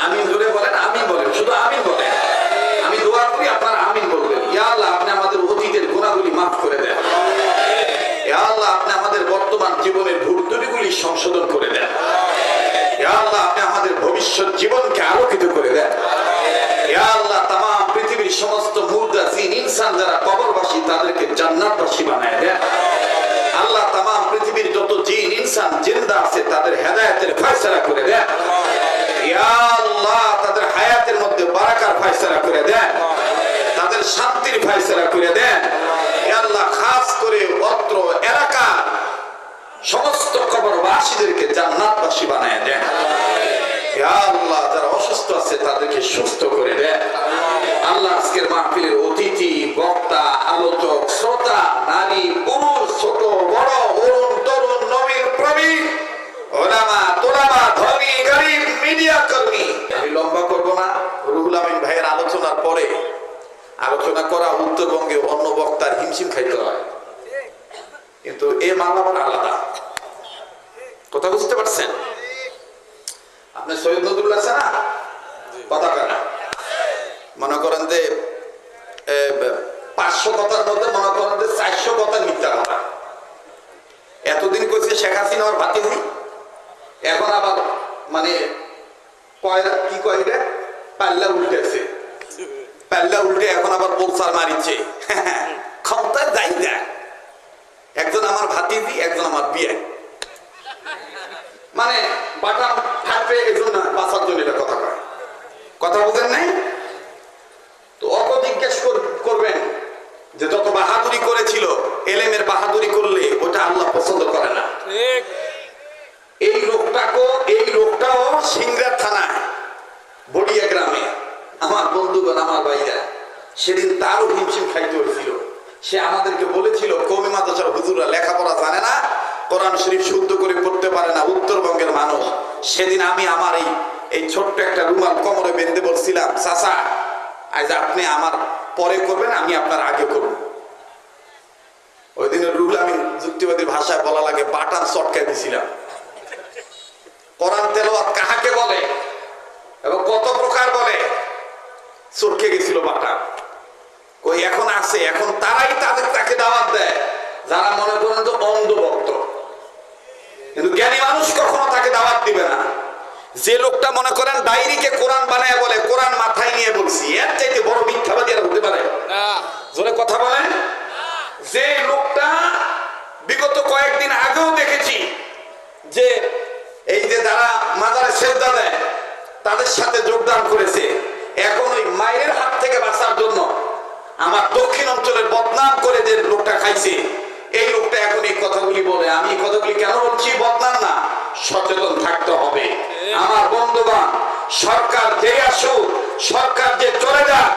আমিন জোরে বলেন, আমিন বলেন, শুধু আমিন বলেন। আমি দোয়া করি, আপনারা আমিন বলবেন। ইয়া আল্লাহ, আপনি আমাদের অতীতের গুনাহগুলি মাফ করে দেন। ইয়া আল্লাহ, আপনি আমাদের বর্তমান জীবনের ভুল ত্রুটিগুলি সংশোধন করে দেন। ইয়া আল্লাহ, আপনি আমাদের ভবিষ্যৎ জীবনকে আলোকিত করে দেন। ইয়া আল্লাহ, তামাম পৃথিবীর সমস্ত মুর্দা জিন ইনসান যারা কবরবাসী, তাদেরকে জান্নাতবাসী বানায় দেন। আল্লাহ, তামাম পৃথিবীর যত জিন ইনসান জিন্দা আছে, তাদের হেদায়েতের ফয়সালা করে দেন। ইয়া আল্লাহ, তাদের হায়াতের মধ্যে বারাকার ফয়সালা করে দেন, তাদের শান্তির ফয়সালা করে দেন। ইয়া আল্লাহ, খাস করে অত্র এলাকা সমস্ত কবরবাসীদেরকে জান্নাতবাসী বানায় দেন। ইয়া আল্লাহ, যারা অসুস্থ আছে তাদেরকে সুস্থ করে দেন। আল্লাহ, আজকের মাহফিলের অতিথি, বক্তা, আলোচক, শ্রোতা, নারী, পুরুষ, ছোট বড়, অরুণ তরুণ, নবীন প্রবীণ, ওলামা তোলামা, ধনী গরিব, মিডিয়া কর্মী, আমি লম্বা করব না। রুহুল আমিন ভাইয়ের আলোচনার পরে আলোচনা করা উত্তরবঙ্গে অন্য বক্তার হিমশিম খাইতে হয়, কিন্তু এ মামলা আলাদা। কথা বুঝতে পারছেন? আপনি সৈয়দ নজরুল আছে না, কথা কেনা মনে করেন যে 500 কথার মধ্যে মনে করেন যে 400 কথা মিথ্যা কথা। এতদিন কইছে শেখ হাসিনা আর ভাতিজি, এখন আবার মানে কি কয় রে, পাল্লা উল্টেছে, পাল্লা উল্টে এখন আবার বোলসার মারিচ্ছে। ক্ষমতায় যাই দেয়, একজন আমার ভাতিজি, একজন আমার বিয়ে, মানে বাটাম থাকবে, একজন 5-7 জন এটা কথা কয়। কথা বুঝেন নাই তো? অত জিজ্ঞেস করবেন যে যত বাহাদুরি করেছিল, এলেমের বাহাদুরি করলে ওটা আল্লাহ পছন্দ করে না। এই লোকটাও সিংড়া থানায় বড়িয়া গ্রামে, আমার বন্ধুগণ, আমার ভাইরা, সেদিন তারও হিমশিম খাইতে হয়েছিল। সে আমাদেরকে বলেছিল, কওমি মাদ্রাসার হুজুররা লেখাপড়া জানে না, কোরআন শরীফ শুদ্ধ করে পড়তে পারে না, উত্তরবঙ্গের মানুষ। সেদিন আমি আমার এই ছোট্ট একটা রুমাল কোমরে বেঁধে বলছিলাম, চাচা আজ আপনি আমার পরে করবেন, আমি আপনার আগে করব। ওই দিনের রুহুল আমিন যুক্তিবাদীর ভাষায় বলা লাগে বাটাম চটকায় দিছিলাম। কোরআন তেলাওয়াত কাহাকে বলে এবং কত প্রকার বলে, চটকে গেছিল বাটাম। কই এখন আছে, এখন তারাই তাকে দাওয়াত দেয় যারা মনে করেন তো অন্ধভক্ত, কিন্তু জ্ঞানী মানুষ কখনো তাকে দাওয়াত দিবে না। যে লোকটা মনে করেন ডায়েরিকে কোরআন বানায় বলে, কোরআন মাথায় নিয়ে বলছি, এর চাইতে বড় মিথ্যাবাদী আর হতে পারে না। জোরে কথা বলেন। যে লোকটা বিগত কয়েকদিন আগেও দেখেছি যে এই যে যারা মাজারে সেজদা দেয় তাদের সাথে যোগদান করেছে, এখন ওই মায়ের হাত থেকে বাঁচার জন্য আমার দক্ষিণ অঞ্চলের বদনাম করে যে লোকটা খাইছে, এই লোকটা এখন এই কথাগুলি বলে। আমি এই কথাগুলি কেন বলছি? বদনাম না, সচেতন থাকতে হবে। আমার বন্ধুগণ, সরকার যে আসুক, সরকার যে চলে যাক,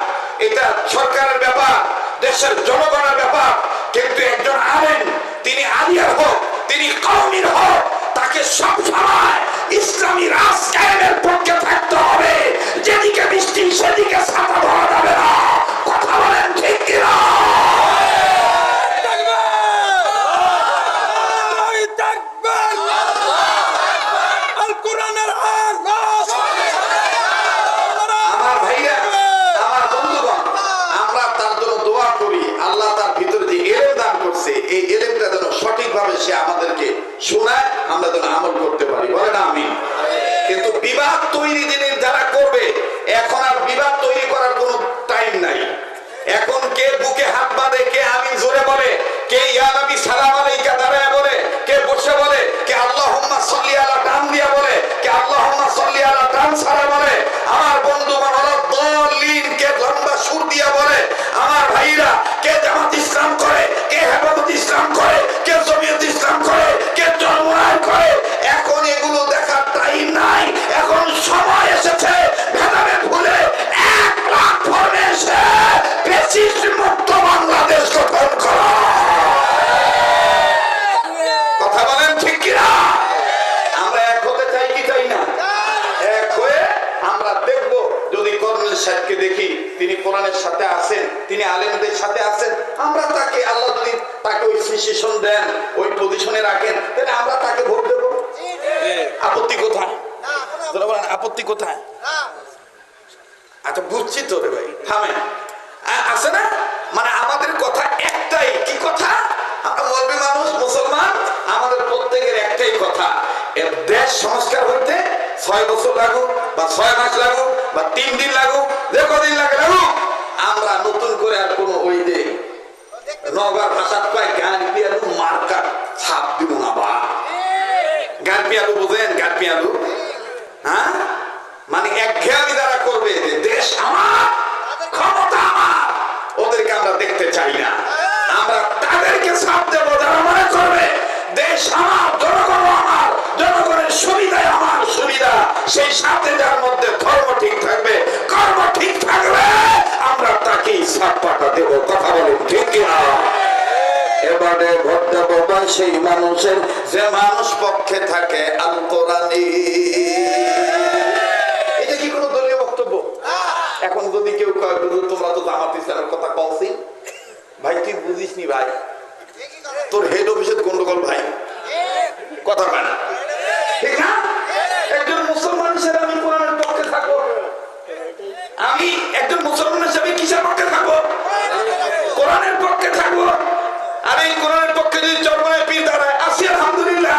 এটা সরকারের ব্যাপার, দেশের জনগণের ব্যাপার, কিন্তু একজন আলেম, তিনি আলিয়ার হোক, তিনি কওমির হোক, তাকে সব সময় ইসলামী রাজ কায়েমের পক্ষে থাকতে হবে। যেদিকে বৃষ্টি সেদিকে ছাতা ধরা যাবে না। কথা বলেন ঠিক কিনা? নবী সালাম আলাইকা দাঁড়ায় বলে, কে বসে বলে, কে আল্লাহুম্মা সাল্লি আলা টান দিয়া বলে, কে আল্লাহুম্মা সাল্লি আলা টান ছাড়া বলে। আমার বন্ধু মানরা দলিন কে লম্বা সুর দিয়া বলে। আমার ভাইরা কে জামাত ইসলাম করে, কে হেফাজত ইসলাম করে, কে জমিয়ত ইসলাম করে, কে চরমোনাই করে। এখন এগুলো দেখার টাইম নাই। এখন সময় এসেছে ভেদাভেদ ভুলে এক প্ল্যাটফর্মে এসে ফ্যাসিস্ট মুক্ত বাংলাদেশ গঠন করা। কথা বলেন ঠিক কিনা? আমরা এক হতে চাই কি চাই না? এক হয়ে আমরা দেখব, যদি কর্নেল সাহেবকে দেখি তিনি কোরআনের সাথে আছেন, তিনি আলেমদের সাথে আছেন, আমরা তাকে, আল্লাহ যদি তাকে ওই সিচুয়েশন দেন, ওই পজিশনে রাখেন, তাহলে আমরা তাকে ভোট দেব। আপত্তি কোথায়? আপত্তি কোথায়? আচ্ছা বুঝছি তো রে ভাই, থামেন। আছে না, মানে আমাদের কথা একটাই। কি কথা? আমরা মৌলবি মানুষ, মুসলমান, আমাদের প্রত্যেকের একটাই কথা, এর দেশ সংস্কার হইতে 6 বছর লাগুক বা 6 মাস লাগুক বা 3 দিন লাগুক, যে কদিন লাগে লাগুক, আমরা নতুন করে আর কোনো ওই যে নগর ভাষা পায় গান পিয়ালু মার্কা ছাপ দিব না। বা গান পিয়ালু বোঝেন? গান পিয়ালু, হ্যাঁ, মানে একঘেয়ামি দ্বারা করবে যে দেশ আমার, ক্ষমতা আমার, ওদেরকে আমরা দেখতে চাই না। আমরা তাদেরকে ছাপ দেবো যারা মনে করবে দেশ আমার, জনগণ আমার, জনগণের সুবিধায় আমার সুবিধা। সেই সাথে যার মধ্যে ধর্ম ঠিক থাকবে, কর্ম ঠিক থাকবে, আমরা তাকেই ছাপ্পাটা দেবো। কথা বলেন ঠিক কিনা? এবারে ভোট দেবো সেই মানুষের যে মানুষ পক্ষে থাকে আল কোরআনী। এটা কি কোনো দলীয় বক্তব্য? এখন যদি কেউ কয় তোমরা তো জামাত ইসলামের কথা কওছি, ভাই তুই বুঝিস নি ভাই, তোর হেড অফিসের গন্ডগোল ভাই, কথা কয় না, ঠিক না? একজন মুসলমান হিসেবে আমি কোরআনের পক্ষে থাকবো। আমি একজন মুসলমান হিসেবে কিসের পক্ষে থাকবো? কোরআনের পক্ষে থাকবো। আর এই কোরআনের পক্ষে যদি চরমনায় পীর দাঁড়ায়, আসি আলহামদুলিল্লাহ।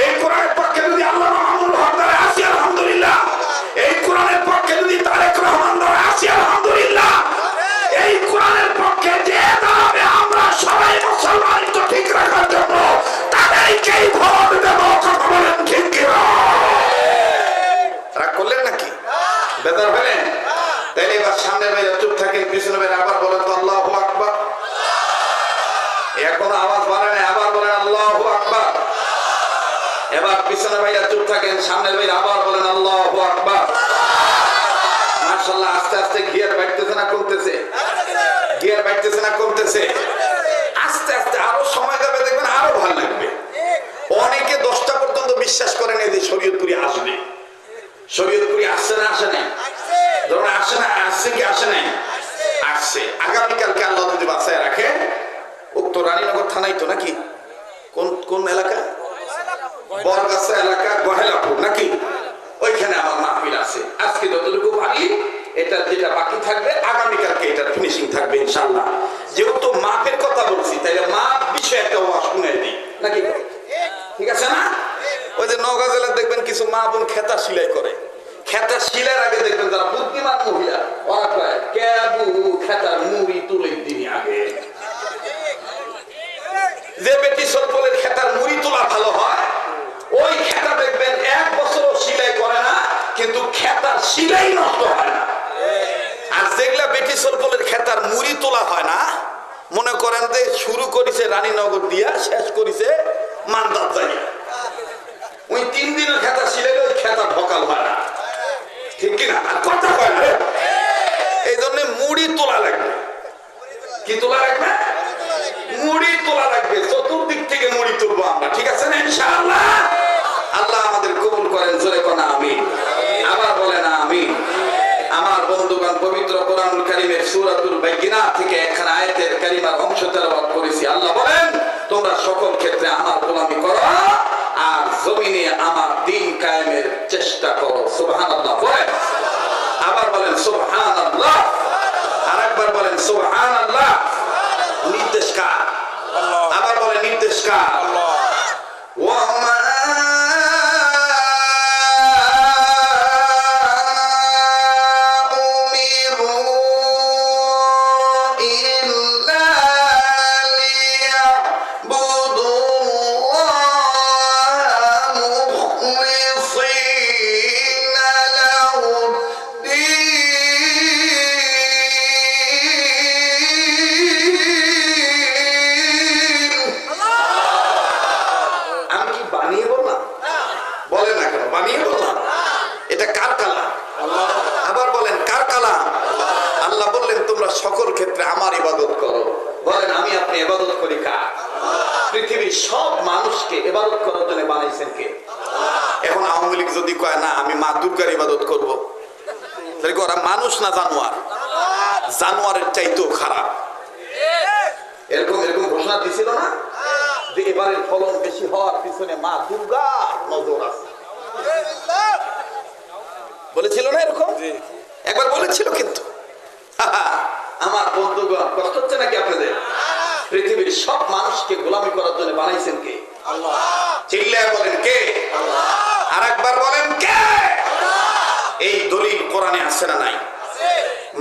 এই কোরআনের পক্ষে যদি আল্লাহ মাহমুদ হক দাঁড়ায়, আসি আলহামদুলিল্লাহ। এই কোরআনের পক্ষে যদি তারেক রহমান দাঁড়ায়, আসি আলহামদুলিল্লাহ। এই কোরআনের পক্ষে যে দাঁড়াবে, আমরা সবাই মুসলমানিত্ব ঠিক রাখার জন্য তাদেরকেই ভোট দেবো। কথা বলেন ঠিক কিনা? রাগ করলেন নাকি? বেদার হলেন? তাইলে এবার সামনের বাইরে চুপ থাকেন, পিছনে বাইরে আবার বলেন তো আল্লাহু আকবার। এখন আওয়াজ বাড়ে না, আবার বলেন আল্লাহু আকবার। এবার পিছনে ভাইরা চুপ থাকেন, সামনের ভাইরা আবার বলেন আল্লাহু আকবার। মাশাআল্লাহ, আস্তে আস্তে গিয়ার বাড়তেছে না কমতেছে? গিয়ার বাড়তেছে না কমতেছে? আস্তে আস্তে আরো সময় যাবে, দেখবেন আরো ভালো লাগবে। অনেকে 10টা পর্যন্ত বিশ্বাস করেন এই যে শরীয়তপুরি আসবে। শরীয়তপুরি আসছে না আসে নাই? ধরুন আসে না, আসছে কি আসে নাই? আসছে। আগামীকালকে আল্লাহ যদি বাঁচায় রাখে, উক্ত রানীনগর থানাই তো নাকি? কোন কোন এলাকা? বরগাছা এলাকা, গহেলাপুর নাকি? ওইখানে আমার মাহফিল আছে। আজকে যতটুকু পারি, এটা যেটা বাকি থাকবে আগামীকালকে এটা ফিনিশিং থাকবে ইনশাআল্লাহ। যেহেতু মাপের কথা বলছি, তাইলে মাপ বিষয়ে একটা ওয়াজ শুনে দিই নাকি? ঠিক আছে না? ওই যে নওগাঁ জেলার দেখবেন কিছু মা বোন খেতা সিলাই করে। খেতা সিলাইয়ের আগে দেখবেন যারা বুদ্ধিমান মহিলা, ওরা কয় কেবু খেতার মুড়ি তুলে দিনই আগে। যে বেটি সলপলের খেতার মুড়ি তোলা ভালো হয়, ওই খেতা দেখবেন 1 বছরও সিলাই করে না, কিন্তু খেতার সিলাই নষ্ট হয় না। আর যেগুলা বেটি সলপলের খেতার মুড়ি তোলা হয় না, মনে করেন যে শুরু করেছে রানীনগর দিয়া, শেষ করেছে মান্দার জায়গা। ওই 3 দিনের খেতা সিলাইলে ওই খেতা ঢকাল হয় না, ঠিক কিনা? আর কথা হয় না। এই জন্য মুড়ি তোলা লাগবে। কি তোলা লাগবে? মুড়ি তোলা লাগবে। চতুর্দিক থেকে মুড়ি তুলবো আমরা, ঠিক আছে না ইনশাআল্লাহ? আল্লাহ আমাদের কবুল করেন, জোরে কোন আমিন। আবার বলেন আমিন। আমার বন্ধুগণ, পবিত্র কোরআনুল কারীমের সূরাতুল বাইয়িনা থেকে একখানা আয়াতের কারিমার অংশ তেলাওয়াত করেছি। আল্লাহ বলেন, তোমরা সকল ক্ষেত্রে আমার গোলামি করো আর জমিনে আমার দ্বীন কায়েমের চেষ্টা করো। সুবহানাল্লাহ বলেন। আবার বলেন সুবহানাল্লাহ। আরেকবার বলেন সুবহানাল্লাহ। নির্দেশ কার? আবার বলেন নির্দেশ কার? ওয়া মা উমিরু ইল্লা লিয়াবুদু সব মানুষকে ইবাদত করার জন্য বানাইছেন কে? এখন আওয়ামী লীগ যদি কয় না আমি মা দুর্গার ইবাদত করবো, তাহলে কি ওরা মানুষ না জানোয়ার? জানোয়ারের চাইতেও খারাপ। এরকম এরকম ঘোষণা দিছিল না যে এবারের ফলন বেশি হওয়ার পিছনে মা দুর্গার নজর আছে, বলেছিল না এরকম? একবার বলেছিল কিন্তু। আমার বন্ধুগণ, কষ্ট হচ্ছে নাকি আপনাদের? পৃথিবীর সব মানুষকে গোলামি করার জন্য বানাইছেন কে? আল্লাহ। চিল্লায় বলেন কে? আল্লাহ। আর একবার বলেন কে? এই দলিল কোরআনে আছে না নাই?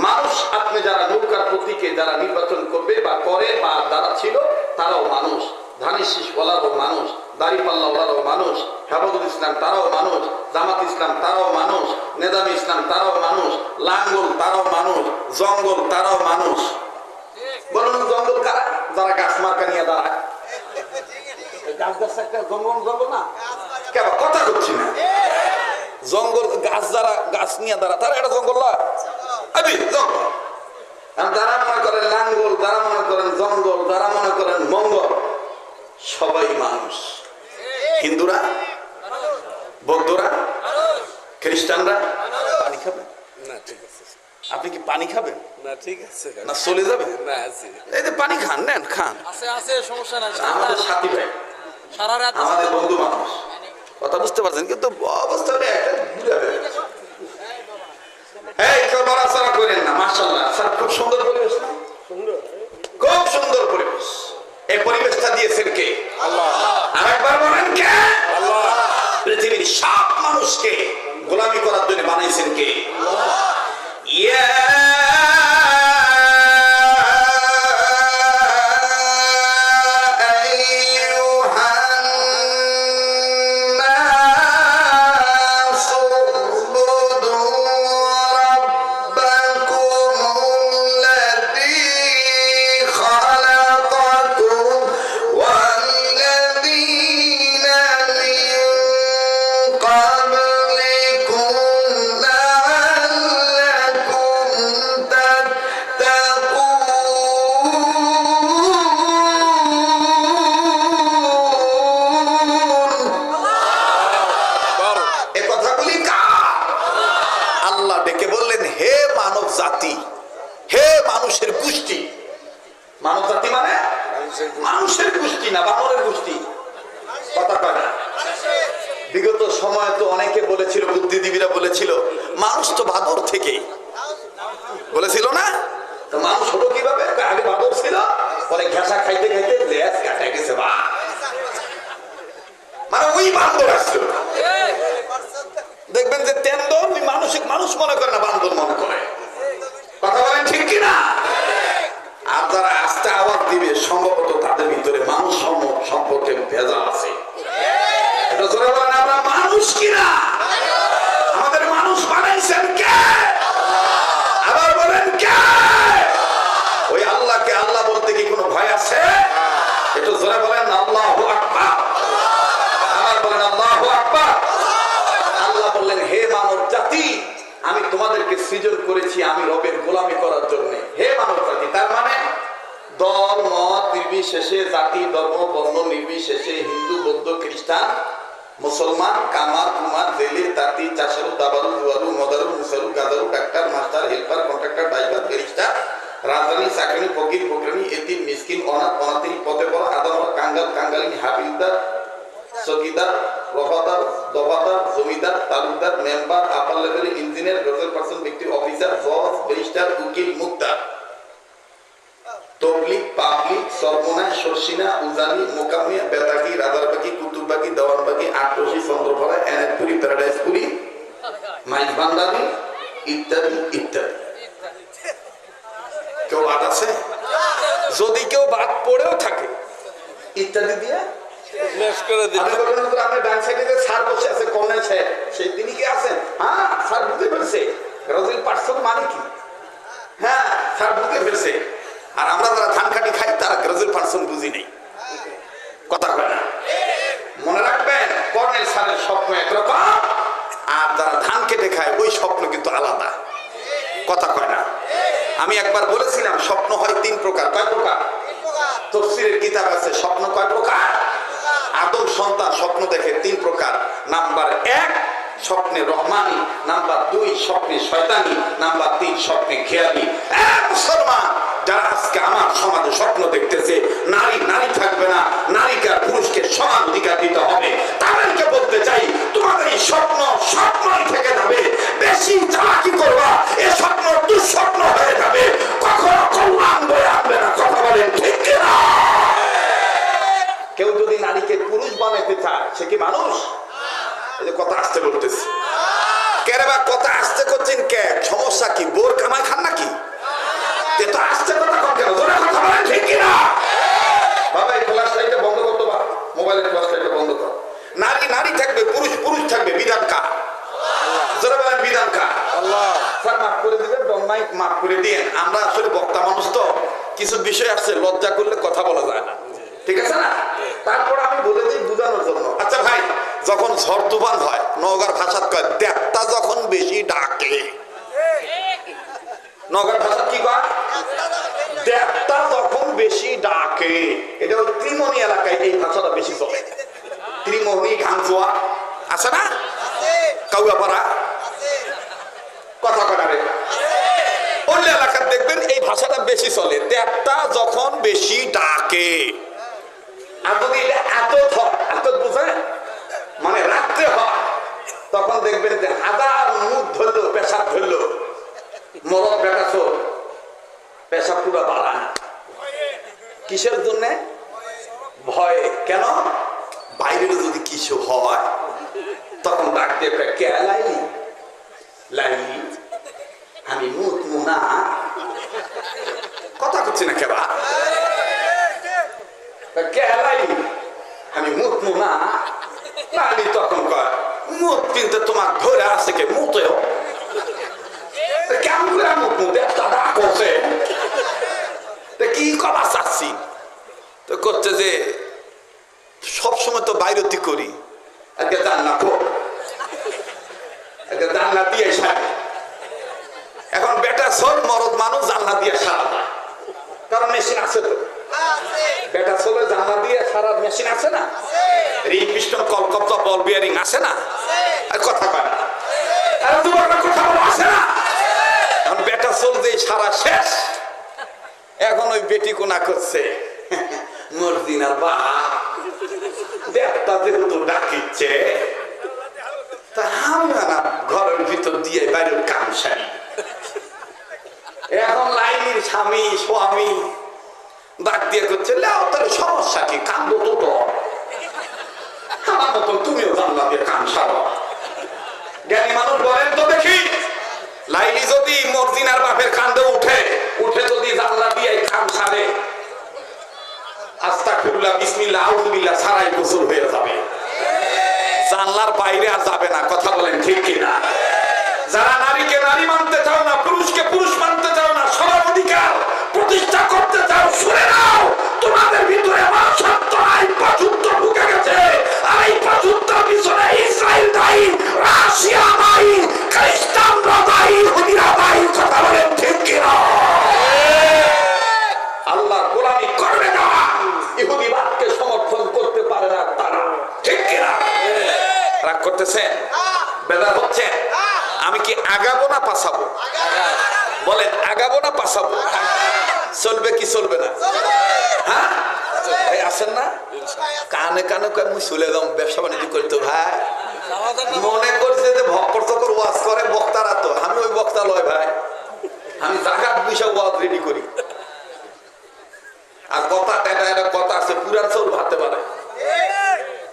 মানুষ, আপনি যারা নৌকার প্রতীকে যারা নির্বাচন করবে বা করে বা যারা ছিল তারাও মানুষ, ধানের শীষ ওলারও মানুষ, দাড়িপাল্লা ওলারও মানুষ, হেফাজুল ইসলাম তারাও মানুষ, জামাত ইসলাম তারাও মানুষ, নেজামী ইসলাম তারাও মানুষ, লাঙ্গল তারাও মানুষ, জঙ্গল তারাও মানুষ। বলুন জঙ্গল কারা? যারা গাছ মার্কা নিয়ে দাঁড়ায়। গাছ গাছ একটা জঙ্গল, জঙ্গল না কেন কথা করছি না? জঙ্গল গাছ, যারা গাছ নিয়ে দাঁড়ায় তারা এটা জঙ্গল না? জঙ্গল। যারা মনে করেন লাঙ্গল, যারা মনে করেন জঙ্গল, যারা মনে করেন মঙ্গল, সবাই মানুষ। হিন্দুরা, বৌদ্ধরা, খ্রিস্টানরা পানি খাবেন না? ঠিক আছে। আপনি কি পানি খাবেন না? ঠিক আছে। না চলে যাবেন না? এই যে পানি খান, নেন খান, আছে সমস্যা নাই। আমাদের সাথী ভাই, সারা রাত আমাদের বন্ধু মানুষ, কথা বুঝতে পারছেন? কিন্তু অবস্থা হলে একটা ঘুরে হয়ে গেছে। এই কেউ নড়াচড়া করেন না। মাশাআল্লাহ স্যার, খুব সুন্দর পরিবেশ না? খুব সুন্দর পরিবেশ। এই পরিবেশটা দিয়েছেন কে? আল্লাহ। আরেকবার বলেন কে? আল্লাহ। পৃথিবীর সব মানুষকে গোলামি করার জন্য বানাইছেন কে? আল্লাহ। ইয়া মানুষের গোষ্ঠী না বানরের গোষ্ঠী। কথা কয় না? বিগত সময় তো অনেকে বলেছিল, বুদ্ধিজীবীরা বলেছিল মানুষ তো বাদর থেকে, বলেছিল না? তো মানুষ হলো কিভাবে? আগে বাদর ছিল, পরে ঘেঁষা খাইতে খাইতে লেজ কাটা গেছে। মানে ওই বান্দর আসছিল। দেখবেন যে তেন্দর মানসিক মানুষ মনে করে না, বান্দর মনে করে। কথা বলেন ঠিক কিনা? আর যারা আস্তে আওয়াজ দিবে সম্ভবত তাদের ভিতরে মানুষ সম্পর্কে ভেজাল আছে। এটা জোরে বলেন আমরা মানুষ কিনা? আমাদের মানুষ বানাইছেন কে? আবার বলেন কে? ওই আল্লাহকে আল্লাহ বলতে কি কোনো ভয় আছে? একটু জোরে বলেন আল্লাহু আকবার। আবার বলেন আল্লাহু আকবার। আল্লাহ বললেন, হে মানব জাতি, আমি তোমাদেরকে সৃজন করেছি আমি রবের গোলামি করার জন্য। হে মানব জাতি, তার মানে দল মত নির্বিশেষে, জাতি ধর্ম বর্ণ নির্বিশেষে, হিন্দু বৌদ্ধ খ্রিস্টান মুসলমান, কামার কুমার জেলে তাঁতি চাষারু দাবারু জুয়ারু মদারু মুসারু গাদারু doctor master helper contractor driver barrister রাজধানী চাকরি ফকির ফকরানি এতিম মিসকিন অনাথ অনাথিনী পথে পড়া আদালত কাঙ্গাল কাঙ্গালিনী হাবিলদার চকিদার রফাদার দফাদার জমিদার তালুকদার মেম্বার আপার লেভেলের ইঞ্জিনিয়ার গজল পার্সন ব্যক্তি অফিসার জজ ব্যারিস্টার উকিল মুক্তার তবলিগ পাবলিক সর্বনায় সরসিনা উজানি মোকামিয়া বেতাকি রাজারবাগি কুতুববাগি দেওয়ানবাগি আটরশি চন্দ্রপাড়া এনায়তপুরি প্যারাডাইসপুরি মাইজ ভান্ডারি ইত্যাদি ইত্যাদি। কেউ বাদ আছে? যদি কেউ বাদ পড়েও থাকে ইত্যাদি দিয়ে আপনি ডান সাইডে যে স্যার বসে আছে কর্নেল সাহেব, সেই তিনি কি আছেন? হ্যাঁ স্যার বুঝতে পেরেছে রজিল পার্সন মানে কি। হ্যাঁ স্যার বুঝতে পেরেছে। আর আমরা যারা ধান কাটি খাই তারা গ্রাজুয়েট পার্সন বুঝি নেই। কথা কয় না? মনে রাখবেন, কর্নেল স্যারের স্বপ্ন একরকম, আর যারা ধান কেটে খায় ওই স্বপ্ন কিন্তু আলাদা। কথা কয় না? আমি একবার বলেছিলাম স্বপ্ন হয় তিন প্রকার। কয় প্রকার? তাফসীরের কিতাব আছে স্বপ্ন কয় প্রকার? আদম সন্তান স্বপ্ন দেখে তিন প্রকার। নাম্বার 1 স্বপ্নে রহমানি, নাম্বার 2 স্বপ্নে শয়তানি, নাম্বার 3 স্বপ্নে খেয়ালি। মুসলমান যারা আজকে আমার সমাজে স্বপ্ন দেখতেছে নারী নারী থাকবে না, নারীকে আর পুরুষকে সমান অধিকার দিতে হবে, তাদেরকে বলতে চাই তোমাদের এই স্বপ্ন স্বপ্নই থেকে যাবে। বেশি চালাকি করবা এ স্বপ্ন দুঃস্বপ্ন হয়ে যাবে, কখনো কল্যাণ বয়ে আনবে না। কথা বলেন ঠিক কিনা? কেউ যদি নারীকে পুরুষ বানাইতে চায় সে কি মানুষ? এই যে কথা আসতে বলতেছি, কেরে বা কথা আসতে করছেন কে? সমস্যা কি? বোর কামাই খান নাকি? তো আসতে কথা কম কেন? জোরে কথা বলেন ঠিক কিনা? বাবা এই ফ্ল্যাশ লাইটটা বন্ধ করতে পার, মোবাইলের ফ্ল্যাশ লাইটটা বন্ধ কর। নারী নারী থাকবে, পুরুষ পুরুষ থাকবে, বিধান কার? জোরে বলেন বিধান কার? আল্লাহ। স্যার মাফ করে দিবেন, বন্যায় মাফ করে দিয়েন। আমরা আসলে বক্তা মানুষ তো, কিছু বিষয় আছে লজ্জা করলে কথা বলা যায় না, ঠিক আছে না? তারপর আমি বলে দিই বুঝানোর জন্য। আচ্ছা ভাই, যখন ঝড় তুফান হয় নওগাঁর ভাষাত কয় দেবতা যখন বেশি ডাকে। নওগাঁর ভাষা কি কয়? দেবতা যখন বেশি ডাকে। এটা ওই ত্রিমোহনী এলাকায় এই ভাষাটা বেশি চলে। ত্রিমোহনী, ঘানচুয়া আছে না, কাউয়াপাড়া, কথা কাটারে, অন্য এলাকার দেখবেন এই ভাষাটা বেশি চলে। দেবতা যখন বেশি ডাকে। আর যদি এটা এত বুঝে মানে রাত্রে হয়, তখন দেখবেন যে হাজার মুখ ধরলো, পেশাব ধরলো, মরদ বেটাছ পেশাব পুরো বাড়ায়। কিসের জন্য? ভয়। কেন? বাইরে যদি কিছু হয় তখন ডাক দিয়ে কে লাইলি লাইলি আমি মুখ মুনা, কথা করছি না কেবা, কে লাইলি আমি মুখ মুনা। লাইলি তখন কয় মুখ কিন্তু তোমার ধরে আছে কে মুতেও কেমন করে মুখ মুতে ডাক হচ্ছে কি কবা চাচ্ছি তো করছে যে সবসময় তো বাইরতি করি, আজকে জান্না খো, আজকে জান্না দিয়ে সারে। এখন বেটা সোল মরদ মানুষ জান্না দিয়ে সারা না, কারণ মেশিন আছে তো। বেটা সোলে জান্না দিয়ে সারার মেশিন আছে না, রিং পিস্টন কলকপ্তা বল বিয়ারিং আছে না, আর কথা কয় না, আর তোমার কথা বলা আছে না। এখন বেটা সোল যে সারা শেষ, এখন ওই বেটি কোনা করছে মর্জিনার বা দেবতা যেহেতু ডাকিচ্ছে তা আমরা না ঘরের ভিতর দিয়ে বাইরের কাম সারি। এখন লাইনির স্বামী স্বামী ডাক দিয়ে করছে লেও তার সমস্যা কি, কান্দ তো আমার মতন তুমিও জানলা দিয়ে কাম সারো। জ্ঞানী মানুষ বলেন তো দেখি, লাইলি যদি মর্জিনার বাপের কান্দে উঠে যদি জানলা দিয়ে কাম সারে, আস্তাগফিরুল্লাহ বিসমিল্লাহ আউযুবিল্লাহ সারাই গোসল হয়ে যাবে, জানলার বাইরে আর যাবে না। কথা বলেন ঠিক কিনা? যারা নারীকে নারী মানতে চাও না, পুরুষকে পুরুষ মানতে চাও না, সবার অধিকার প্রতিষ্ঠা করতে চাও, শুনে নাও তোমাদের ভিতরে মনুষ্যত্ব নাই, পশুত্ব ঢুকে গেছে। আর এই পশুত্বের পিছনে ইসরায়েল দায়ী, রাশিয়া দায়ী, খ্রিস্টানরা দায়ী, ইহুদিরা দায়ী। কথা বলেন ঠিক কিনা? আল্লাহ গোলামি করবে না, ইহুদিবাদকে সমর্থন করতে পারে না তারা, ঠিক কিনা? রাগ করতেছে, বেজার হচ্ছে। আমি কি আগাবো না পাছাবো? বলেন আগাবো না পাছাবো? চলবে কি চলবে না? হ্যাঁ ভাই আসেন না, কানে কানে কয় মুই চলে যাম ব্যবসা বাণিজ্য করতে। ভাই মনে করছে যে ভক্কর চক্কর ওয়াজ করে বক্তারা, তো আমি ওই বক্তা লয় ভাই, আমি জাকাত বিষয় ওয়াজ রেডি করি। আর কথা এটা কথা আছে, পুরান চৌল ভাবতে পারে,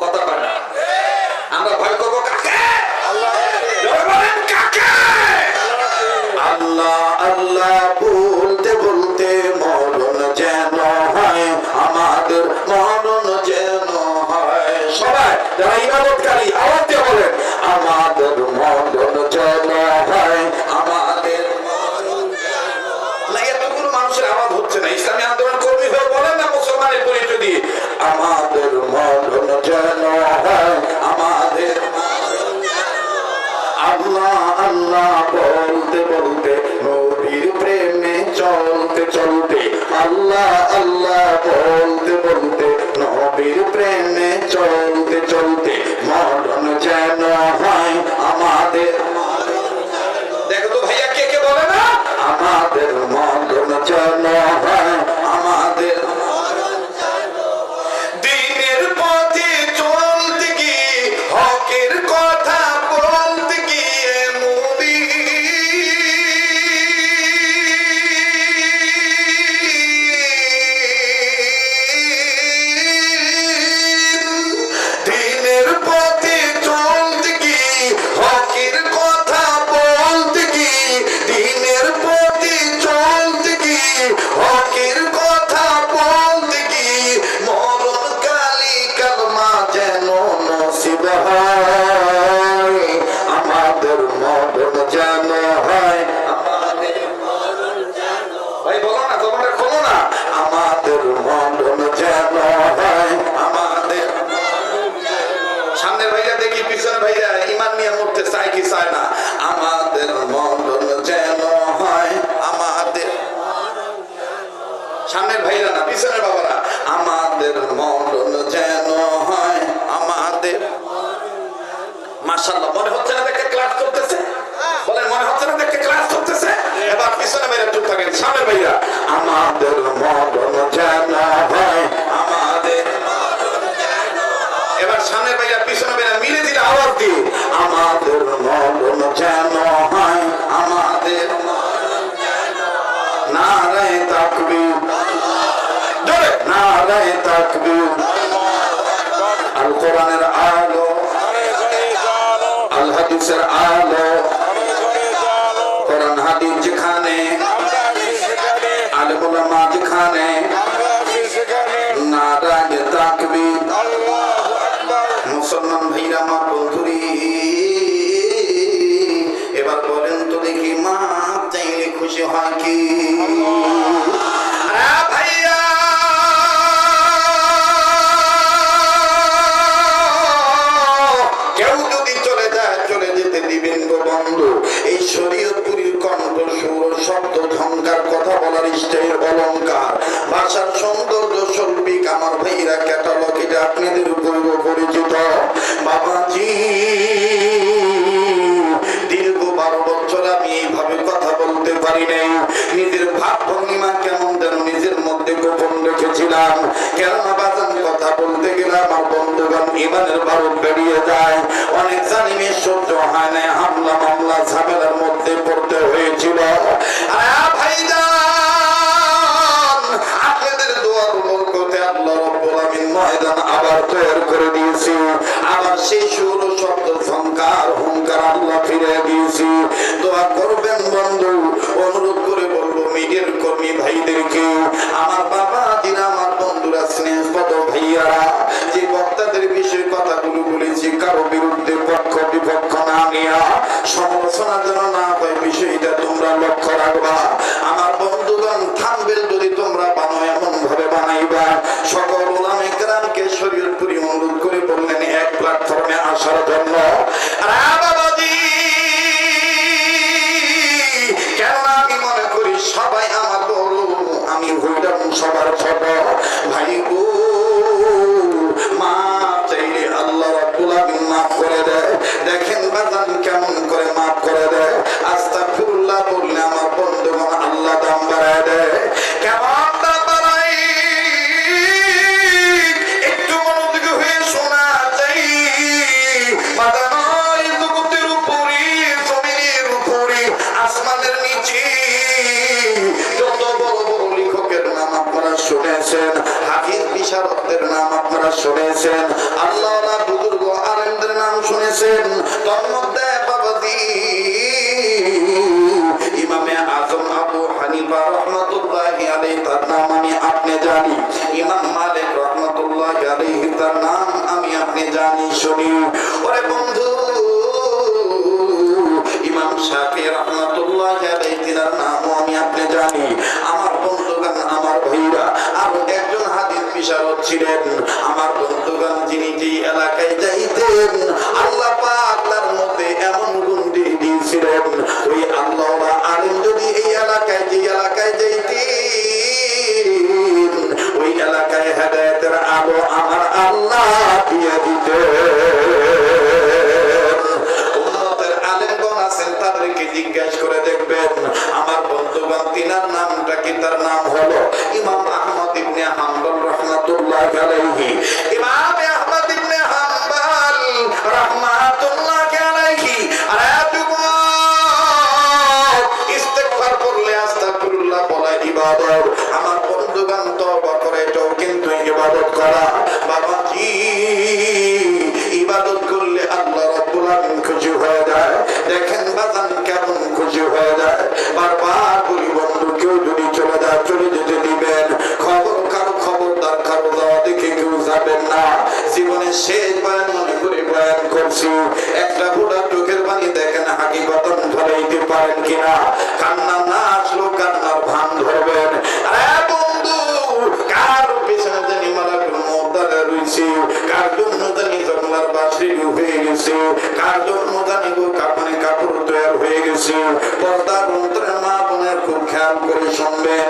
কথা পারে না। আমরা ভয় করবো কাকে? কাকে? আল্লাহ আল্লাহ বলতে বলতে মরণ যেন হয় আমাদের, মরণ যেন হয়। সবাই যারা ইবাদতকারী আওয়াজ দিয়ে বলেন আমাদের মরণ যেন হয়, আমাদের মরণ যেন না। এতগুলো মানুষের আওয়াজ হচ্ছে না, ইসলামী আন্দোলন কর্মী হয়ে বলেন না মুসলমানের পরিচয় দিয়ে আমাদের মরণ যেন হয়, আমাদের। আল্লাহ আল্লাহ বলতে বলতে নবীর প্রেমে চলতে চলতে, আল্লাহ আল্লাহ বলতে বলতে নবীর প্রেমে চলতে হয় আমাদের মরণ যেন হয় আমাদের ভাই বলো না, তোমাদের খোলো না। আমাদের মরণ যেন হয় আমাদের সামনের ভাইরা দেখি, পিছনের ভাইরা ইমান নিয়ে মরতে চায় কি চায় না। আমাদের মরণ যেন হয় আমাদের সামনের ভাইরা না, পিছনের বাবারা। আমাদের মরণ যেন হয় আমাদের মাশাআল্লাহ, মনে হচ্ছে না দেখে ক্লাস করতেছে? বলেন মনে হচ্ছে না দেখে ক্লাস করতেছে? এবার পিছনে ভাইরা চুপ থাকেন, সামনের ভাইরা। আমাদের মরণ যেন হয় আমাদের এবার সামনের ভাইরা পিছনে ভাইরা মিলে দিলে আওয়াজ দিয়ে আমাদের মরণ যেন হয় আমাদের নারায়ে তাকবীর জোরে নারায়ে তাকবীর আল কোরআনের আলো আল হাদিসের আলো কোরআন হাদিস যেখানে আলেম উলামা যেখানে নারায়ে তাকবীর মুসলমান ভাইরা মা বন্ধুরি এবার বলেন তো দেখি মা চাইলে খুশি হয় কি ভাইয়া কেউ যদি চলে যায় চলে যেতে দিবেন গো বন্ধু এই শরীয়তপুরীর কণ্ঠ সুর শব্দ ঝঙ্কার কথা বলার স্টাইল অলঙ্কার ভাষার সৌন্দর্য শৈল্পিক আমার ভাইরা ক্যাটালগ এটা আপনাদের পূর্ব পরিচিত বাবাজি দীর্ঘ 12 বছর আমি এইভাবে কথা বলতে পারি নাই নিজের ভাব ভঙ্গিমা কেমন যেন নিজের মধ্যে গোপন রেখেছিলাম কেননা বাজান কথা বলতে গেলে আমার বন্ধুগণ ইমানের বারুদ বেরিয়ে যায় অনেক জালিমের সহ্য হয় না হামলা মামলা ঝামেলার মধ্যে পড়তে হয়েছিল ভাইজান আপনাদের দোয়ার বরকতে আল্লাহ রাব্বুল আমিন ময়দান আবার তৈরি করে দিয়েছি আবার সেই সুর শব্দ ঝংকার হুঙ্কার আল্লাহ ফিরে দিয়েছি দোয়া করবেন বন্ধু অনুরোধ করে বলবো মিডিয়ার কর্মী ভাইদেরকে আমার বাবা দিন আমার বন্ধুরা স্নেহপদ ভাইয়ারা যে বক্তাদের বিষয়ে কথাগুলো বলেছি কারো বিরুদ্ধে পক্ষ বিপক্ষ না নিয়া সমালোচনা যেন না হয় বিষয়টা তোমরা লক্ষ্য রাখবা আমার বন্ধুগণ থাম্বেল যদি তোমরা বানো এমন ভাবে বানাইবা সকল উলামায়ে কেরামকে শরীয়তপুরী অনুরোধ করে বললেন এক প্ল্যাটফর্মে আসার জন্য বাবাজি কেন আমি মনে করি সবাই আমার বড় আমি হইলাম সবার ছোট ভাই গো মা চাইলে আল্লাহ রাব্বুল আমিন মাফ করে দেয় দেখেন বাজান কেমন করে মাফ করে দেয় আস্তাগফিরুল্লাহ বললে আমার বন্ধুগণ আল্লাহ দাম বাড়ায় দেয় কেমন দাম বাড়ায় একটু মনোযোগী হয়ে শোনা চাই বাজান জগতের উপরে জমিনের উপরে আসমানের নিচে যত বড় বড় লেখকের নাম আপনারা শুনেছেন হাফিজ বিশারদদের নাম আপনারা শুনেছেন আল্লাহওয়ালা বুজুর্গ আলেমদের নাম শুনেছেন তন্মধ্যে বাবাজি ইমামে আজম আবু হানিফা রাহমাতুল্লাহি আলাইহি তার নাম আমি আপনি জানি ইমাম মালিক রাহমাতুল্লাহি আলাইহি তার নাম আমি আপনি জানি শুনি ওরে বন্ধু ইমাম শাফি রাহমাতুল্লাহি আলাইহি তার নামও আমি আপনি জানি আমার বন্ধুগণ আমার ভাইরা আরো একজন হাদিস বিশারদ ছিলেন আমার বন্ধুগণ যিনি যে এলাকায় যাইতেন আল্লাহ পাক তার মধ্যে এমন গুণ দিয়ে দিয়েছিলেন ওই আল্লাহওয়ালা আলেম যদি এই এলাকায় যে এলাকায় যাইতেন ওই এলাকায় হেদায়েতের আলো আমার আল্লাহ দিয়ে দিতেন তাদেরকে জিজ্ঞাসা করে দেখবেন আমার বন্ধুগণ তিনার নামটা কি তার নাম হলো ইমাম আহমদ ইবনে হাম্বল রাহমাতুল্লাহি আলাইহি ইমাম আহমদ ইবনে হাম্বল রাহমাতুল্লাহি আলাইহি আরে ইস্তিগফার করলে আস্তাগফিরুল্লাহ বলা ইবাদত আমার বন্ধুগণ তওবা করে এটাও কিন্তু ইবাদত করা বাবাজি কিনা? কান্না না আসলো কান্নার ভান ধরবেন। আরে বন্ধু, কার পেছনে জানি মালাকুল মউত দাঁড়া রইছে, কার জন্য জানি জঙ্গলার বাঁশি হয়ে গেছে, কার জন্য জানি গো কাপড়ে কাপড় তৈরি হয়ে গেছে। পর্দার অন্তরে মা বোনের খুব খেয়াল করে শুনবেন।